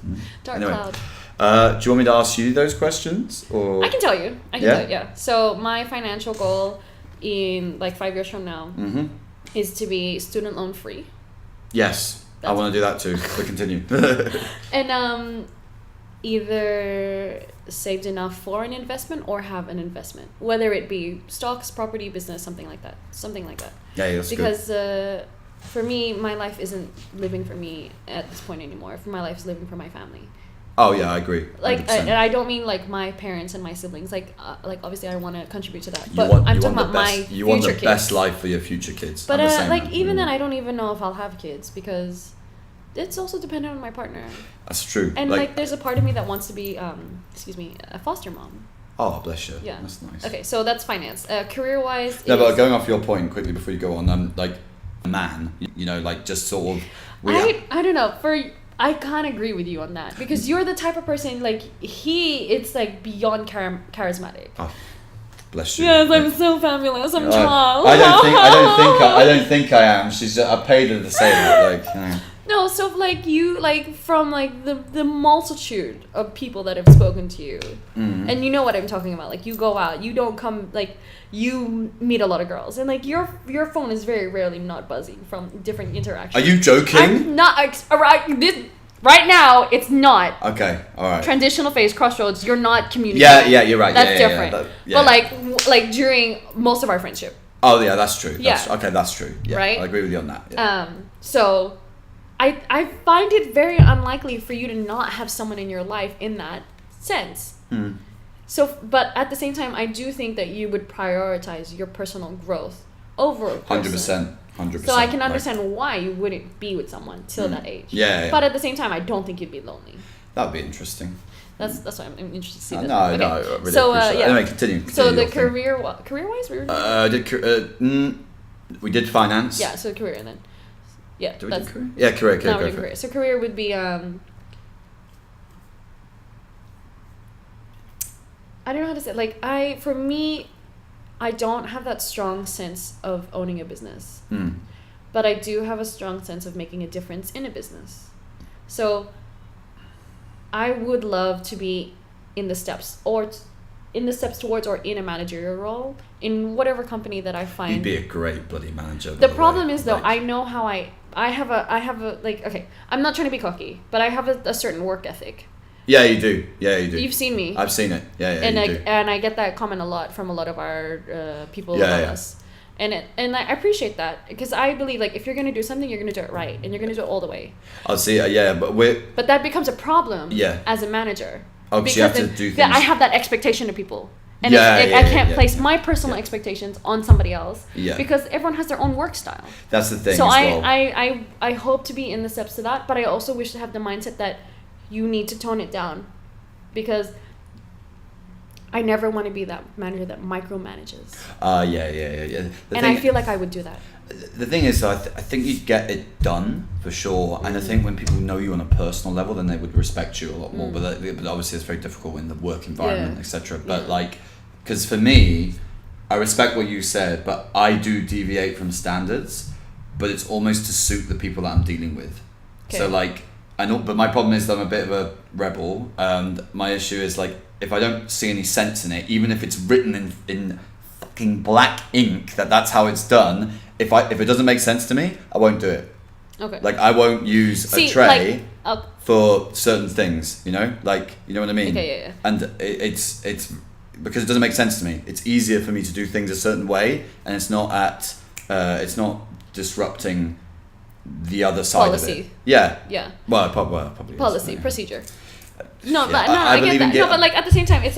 Dark anyway, cloud. do you want me to ask you those questions, or I can tell you. Yeah. So my financial goal in like 5 years from now is to be student loan free. Yes, I want to do that too. But continue. And either saved enough for an investment or have an investment, whether it be stocks, property, business, something like that. Yeah, that's because good. For me, my life isn't living for me at this point anymore. My life is living for my family. Oh yeah, I agree. And I don't mean like my parents and my siblings. Like obviously I want to contribute to that. But I'm talking about my future kids. You want the best life for your future kids. But even then, I don't even know if I'll have kids, because it's also dependent on my partner. That's true. And there's a part of me that wants to be, a foster mom. Oh, bless you. Yeah. That's nice. Okay, so that's finance. Career-wise... No, but going off your point quickly before you go on, like, a man, just sort of... I don't know. I can't agree with you on that, because you're the type of person, like, it's, like, beyond charismatic. Oh, bless you. Yes, I'm so fabulous. I'm Charles. I don't think I am. I paid her to say that, like... No, so like you, like from like the multitude of people that have spoken to you, and you know what I'm talking about. Like you go out, you don't come, like you meet a lot of girls, and like your phone is very rarely not buzzing from different interactions. Are you joking? I'm not. Right now, it's not. Okay, all right. Transitional phase, Crossroads. You're not communicating. Yeah, you're right. That's different. But like during most of our friendship, Oh yeah, that's true. Yeah. That's true. Yeah, Right? I agree with you on that. Yeah. So I find it very unlikely for you to not have someone in your life in that sense. So, but at the same time, I do think that you would prioritize your personal growth over a person. 100%. So I can understand why you wouldn't be with someone till that age. Yeah. But at the same time, I don't think you'd be lonely. That would be interesting. That's why I'm interested to see this. No, I really so, appreciate yeah. Anyway, continue So the your thing. career-wise, we did finance. Yeah, so career then. Yeah, Do we do career? Yeah, career. Now we're career. So career would be I don't know how to say it. For me, I don't have that strong sense of owning a business. But I do have a strong sense of making a difference in a business. So I would love to be in the steps towards or in a managerial role in whatever company that I find. You'd be a great bloody manager. The problem is though, I know how I have a okay, I'm not trying to be cocky, but I have a certain work ethic. Yeah, you do. Yeah, you do. You've seen me. I've seen it. Yeah, and you do. And I get that comment a lot from a lot of our people Yeah, above us. And I appreciate that because I believe if you're gonna do something, you're gonna do it right and you're gonna do it all the way. I'll see. But that becomes a problem. Yeah. As a manager. Oh, because you have to do things. I have that expectation of people. And I can't place my personal expectations on somebody else. Yeah. Because everyone has their own work style. That's the thing. So as well. I hope to be in the steps to that, but I also wish to have the mindset that you need to tone it down, because I never want to be that manager that micromanages. Yeah. I feel like I would do that. The thing is, I think you'd get it done for sure, and I think when people know you on a personal level, then they would respect you a lot more. But obviously, it's very difficult in the work environment, etc. But because for me, I respect what you said, but I do deviate from standards, but it's almost to suit the people that I'm dealing with. Okay. So I know, but my problem is that I'm a bit of a rebel, and my issue is if I don't see any sense in it, even if it's written in fucking black ink that's how it's done. If it doesn't make sense to me, I won't do it. Okay. I won't use a tray for certain things. You know what I mean. Okay, yeah. And it's because it doesn't make sense to me. It's easier for me to do things a certain way, and it's not disrupting the other side of it. Yeah. Yeah. Well, probably policy, is, procedure. I get that. No, but at the same time, it's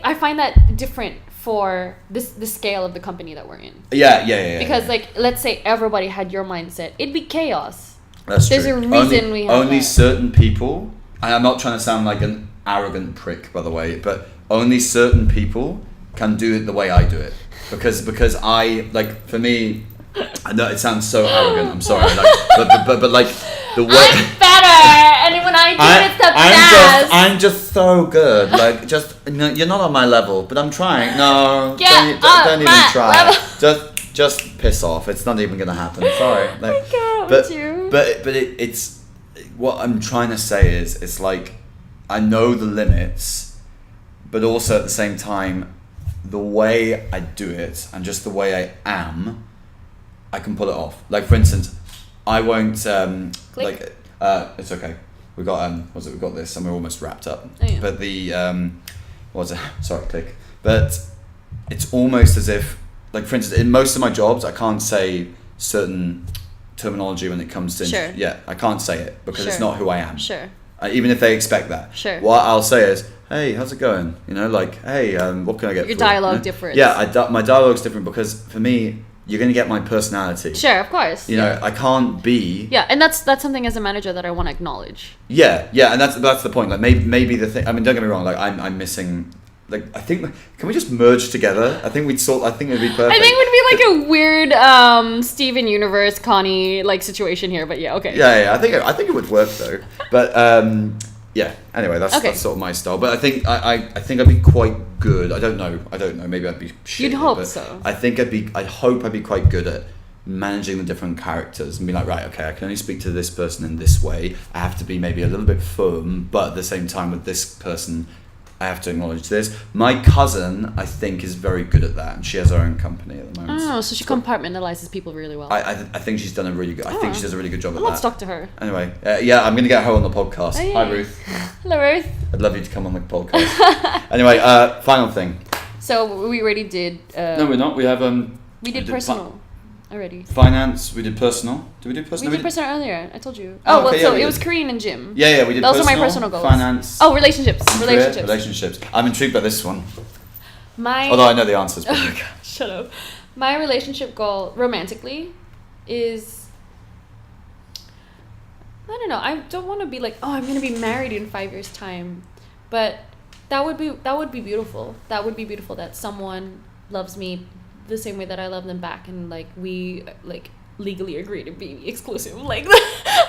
I find that different for the scale of the company that we're in. Yeah. Because let's say everybody had your mindset, it'd be chaos. That's There's true. a reason we have only that. Certain people, and I'm not trying to sound like an arrogant prick, by the way, but only certain people can do it the way I do it. Because I for me, I know it sounds so arrogant. I'm sorry, but the way I'm better, and when I do it's the best. I'm just so good. You're not on my level, but I'm trying. No, don't even try. Just piss off. It's not even gonna happen. Sorry. I can't with you. But it's what I'm trying to say is it's I know the limits, but also at the same time, the way I do it and just the way I am, I can pull it off. For instance, I won't it's okay. We got we got this and we're almost wrapped up. Oh, yeah. But the sorry, click. But it's almost as if for instance, in most of my jobs I can't say certain terminology when it comes to sure. I can't say it because sure. it's not who I am. Sure. Even if they expect that. Sure. What I'll say is, hey, how's it going? Hey, what can I get your for dialogue different. Yeah, my dialogue's different because for me, you're going to get my personality. Sure, of course. You know, I can't be... Yeah, and that's something as a manager that I want to acknowledge. Yeah, and that's the point. Maybe the thing... I mean, don't get me wrong, I'm missing... I think... Can we just merge together? I think it'd be perfect. I think it would be a weird Steven Universe, Connie, situation here, but yeah, okay. Yeah, I think it would work, though. But, yeah, anyway, that's sort of my style. But I think I'd be quite good. I don't know. Maybe I'd be shit. You'd hope so. I think I'd hope I'd be quite good at managing the different characters and be right, okay, I can only speak to this person in this way. I have to be maybe a little bit firm, but at the same time with this person, I have to acknowledge this. My cousin, I think, is very good at that, and she has her own company at the moment. Oh, so she compartmentalizes people really well. I think she's done a really good. I think she does a really good job at that. Let's talk to her. Anyway, I'm going to get her on the podcast. Hi, Ruth. Hello, Ruth. I'd love you to come on the podcast. Anyway, final thing. So we already did. No, we're not. We have We did personal already. Finance. We did personal. Did we do personal? We did personal earlier. I told you. Oh, okay, so yeah, it was Korean and gym. Yeah, we did. Those personal, are my personal goals. Finance. Oh, relationships. Relationships. I'm intrigued by this one. Although I know the answers. Oh God, shut up. My relationship goal, romantically, is. I don't know. I don't want to be like, oh, I'm gonna be married in 5 years' time, but that would be beautiful. That would be beautiful that someone loves me the same way that I love them back, and like we like legally agree to be exclusive. Like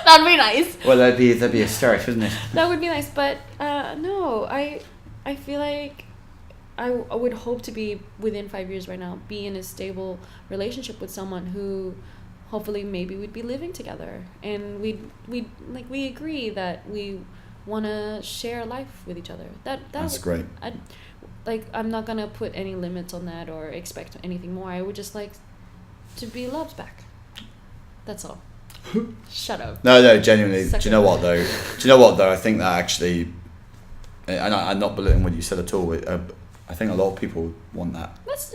that'd be nice. Well, that'd be a start, wouldn't it? That would be nice, but no, I feel like I would hope to be within 5 years right now, be in a stable relationship with someone who hopefully maybe we'd be living together, and we agree that we want to share life with each other. That's great. I'm not gonna put any limits on that or expect anything more. I would just like to be loved back. That's all. Shut up. No, genuinely. Do you know what though? I think that actually, and I'm not belittling what you said at all. I think a lot of people want that. That's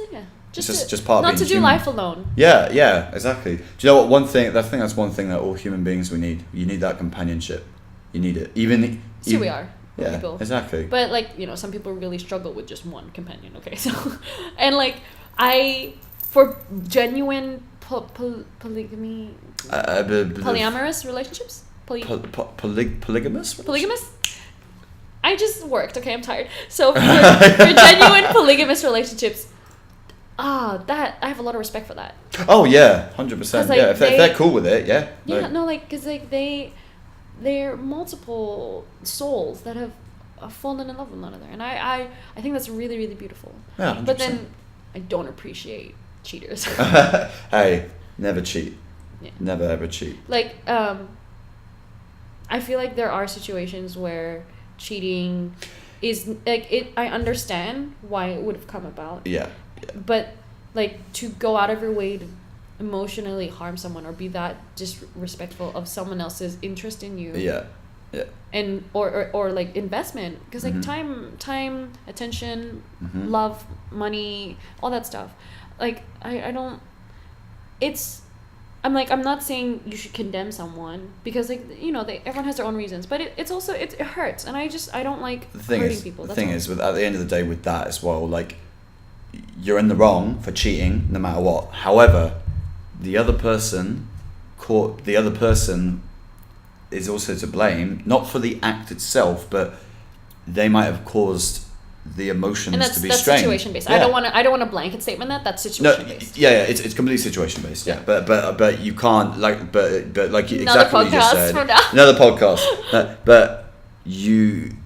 Just part of not being to do human. life alone. Yeah, exactly. Do you know what? I think that's one thing that all human beings we need. You need that companionship. You need it. Even we are. Yeah, people. Exactly. But some people really struggle with just one companion. Okay, so and for genuine polygamy, polyamorous relationships, polygamous. Polygamous. I just worked. Okay, I'm tired. So for genuine polygamous relationships, that I have a lot of respect for that. Oh yeah, 100%. Yeah, if they're cool with it, yeah. Yeah, because they're multiple souls that have fallen in love with one another, and I think that's really, really beautiful. Yeah, 100%. But then I don't appreciate cheaters. Hey, never cheat. Yeah. Never ever cheat. I feel like there are situations where cheating is I understand why it would have come about. Yeah. But to go out of your way to emotionally harm someone or be that disrespectful of someone else's interest in you. Yeah. And or investment, because Mm-hmm. time, attention, Mm-hmm. love, money, all that stuff. I don't. I'm not saying you should condemn someone, because everyone has their own reasons, but it also it hurts, and I don't like hurting people. The thing is, at the end of the day, with that as well, you're in the wrong for cheating no matter what. However, the other person is also to blame, not for the act itself, but they might have caused the emotions to be strained. Situation based. Yeah. I don't want a blanket statement that's situation based. Yeah, it's completely situation based. Yeah, but you can't exactly what you just said. From now. Another podcast. But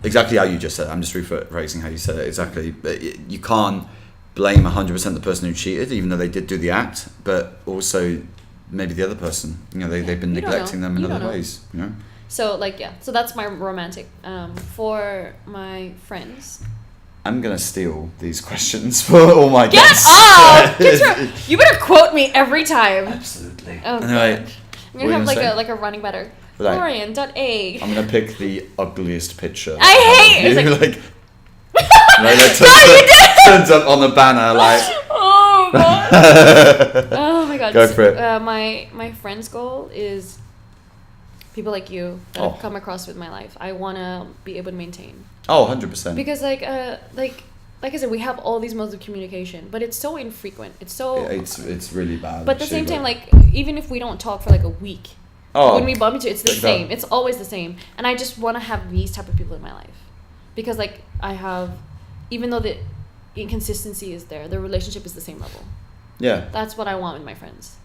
exactly how you just said it. I'm just rephrasing how you said it exactly. But you can't blame 100% the person who cheated, even though they did do the act, but also maybe the other person. They've been neglecting them in other ways. So so that's my romantic. For my friends, I'm gonna steal these questions for all my guests. Get off! You better quote me every time. Absolutely. Oh, anyway, God. We're gonna have a running better. Florian.a. I'm gonna pick the ugliest picture. I hate it. Turns up on the banner Oh God. Oh my God. Go for it. My friend's goal is people like you that have come across with my life. I wanna be able to maintain. 100%. Because like I said, we have all these modes of communication, but it's so infrequent. It's really bad. But at the same time, even if we don't talk for a week, when we bump into it's the same. It's always the same. And I just want to have these type of people in my life, because I have, even though the inconsistency is there, the relationship is the same level. Yeah. That's what I want with my friends.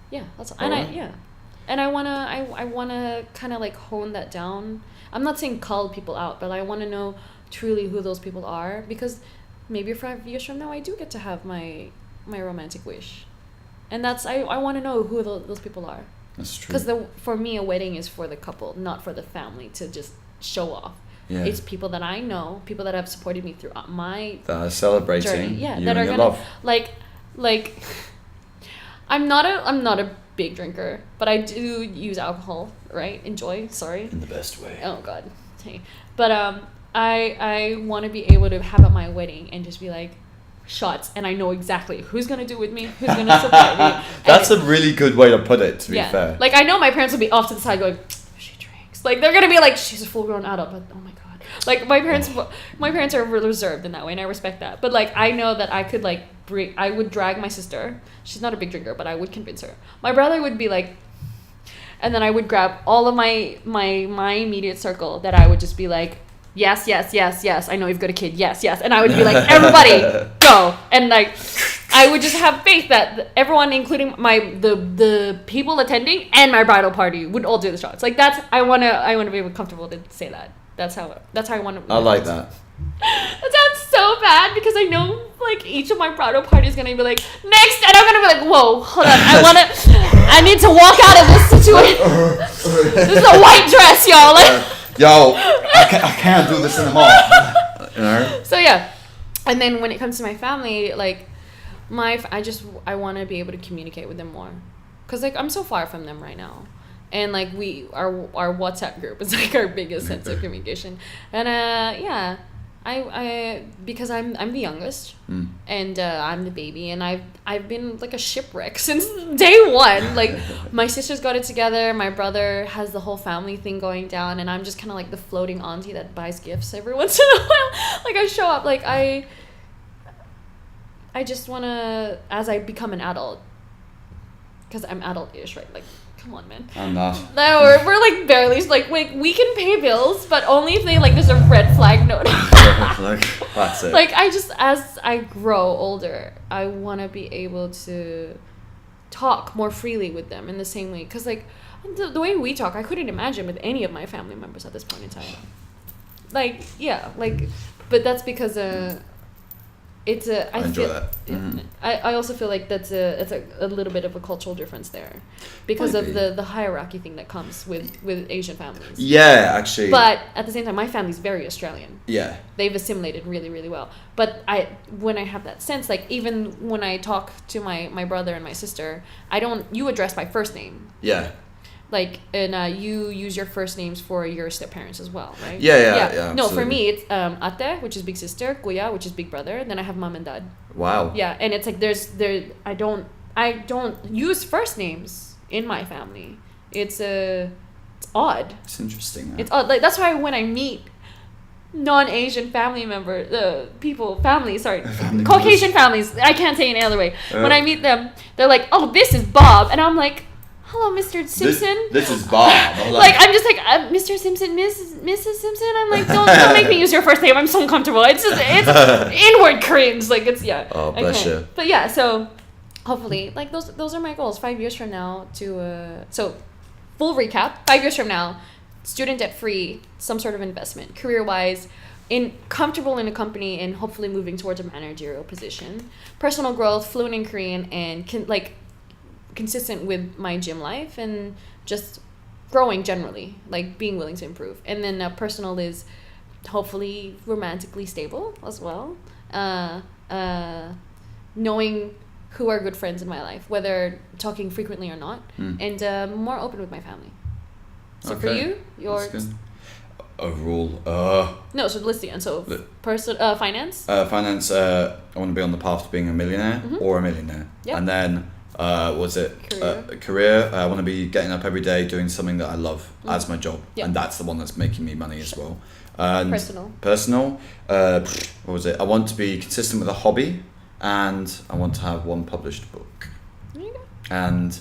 Yeah, that's all. And I wanna kind of hone that down. I'm not saying call people out, but I want to know truly who those people are, because maybe 5 years from now I do get to have my romantic wish, and that's I want to know who those people are. That's true. Because for me, a wedding is for the couple, not for the family to just show off. Yeah. It's people that I know, people that have supported me throughout my that are celebrating journey. you that and are your gonna love. I'm not a big drinker, but I do use alcohol, right? In the best way. Oh God. Hey. But I want to be able to have at my wedding and just be like, we're shots, and I know exactly who's gonna do with me, who's gonna support me. That's a really good way to put it, to be fair. Like, I know my parents will be off to the side going, she drinks. Like, they're gonna be like, she's a full-grown adult, but oh my god. Like, my parents are really reserved in that way, and I respect that. But, like, I know that I could, like, I would drag my sister. She's not a big drinker, but I would convince her. My brother would be like, and then I would grab all of my immediate circle that I would just be like, yes, yes, yes, yes. I know you've got a kid. Yes, yes. And I would be like, everybody, go. And like, I would just have faith that everyone, including the people attending and my bridal party, would all do the shots. Like, that's, I wanna be comfortable to say that. That's how I want to. I like that. That sounds so bad because I know like each of my bridal party is gonna be like next, and I'm gonna be like, whoa, hold on, I need to walk out of this situation. This is a white dress, y'all. Like, yo, I can't do this anymore. You know? So yeah, and then when it comes to my family, like I want to be able to communicate with them more, because like I'm so far from them right now. And like our WhatsApp group is like our biggest sense of communication, and I because I'm the youngest, and I'm the baby, and I've been like a shipwreck since day one. Like, my sisters got it together, my brother has the whole family thing going down, and I'm just kind of like the floating auntie that buys gifts every once in a while. Like, I show up, like I just wanna, as I become an adult, because I'm adult-ish, right? Like, come on, man. I'm not. No, we're like barely, like, we can pay bills, but only if they, like, there's a red flag note. That's it. Like, as I grow older, I want to be able to talk more freely with them in the same way. Because, like, the way we talk, I couldn't imagine with any of my family members at this point in time. Like, yeah, like, but that's because, I enjoy that. I also feel like it's a little bit of a cultural difference there, because of the hierarchy thing that comes with Asian families. Yeah, actually. But at the same time, my family's very Australian. Yeah. They've assimilated really, really well. But when I have that sense, like, even when I talk to my brother and my sister, you address my first name. Yeah. Like, and you use your first names for your step-parents as well, right? Yeah. No, for me, it's ate, which is big sister, kuya, which is big brother, and then I have mom and dad. Wow. Yeah, and it's like I don't use first names in my family. It's odd. It's interesting. It's odd. Like, that's why when I meet non-Asian family Caucasian families, I can't say it any other way. When I meet them, they're like, oh, this is Bob, and I'm like, hello, Mr. Simpson. This is Bob. Like, I'm just like, Mr. Simpson, Mrs. Simpson. I'm like, don't make me use your first name. I'm so uncomfortable. It's inward cringe. Like, it's, yeah. Oh, bless you. But yeah, so hopefully, like, those are my goals. 5 years from now so full recap, 5 years from now, student debt free, some sort of investment, career-wise, comfortable in a company, and hopefully moving towards a managerial position. Personal growth, fluent in Korean, and consistent with my gym life, and just growing generally, like being willing to improve. And then personal is hopefully romantically stable as well, knowing who are good friends in my life, whether talking frequently or not, and more open with my family. So okay. For you, yours overall, no, so let's see. And so finance, I want to be on the path to being a millionaire or a millionaire. Yep. And then career. I want to be getting up every day doing something that I love as my job, and that's the one that's making me money as well. And personal. What was it? I want to be consistent with a hobby, and I want to have one published book. There you go. And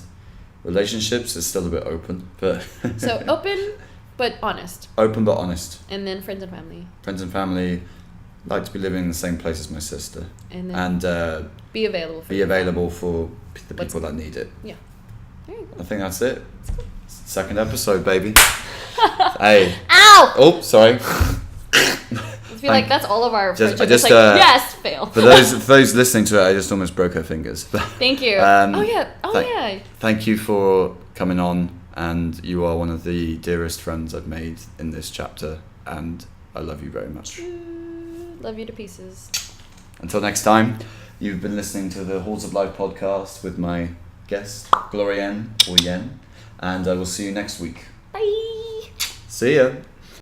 relationships is still a bit open, but so open but honest. Open but honest. And then friends and family. I'd like to be living in the same place as my sister, and be available for the people that need it. Yeah. There you go. I think that's it. Second episode, baby. Hey. Ow! Oh, sorry. I feel like that's all of our. Yes, fail. For those listening to it, I just almost broke her fingers. Thank you. Thank you for coming on, and you are one of the dearest friends I've made in this chapter, and I love you very much. Love you to pieces. Until next time, you've been listening to the Halls of Life podcast with my guest, Glorianne or Yen, and I will see you next week. Bye. See ya.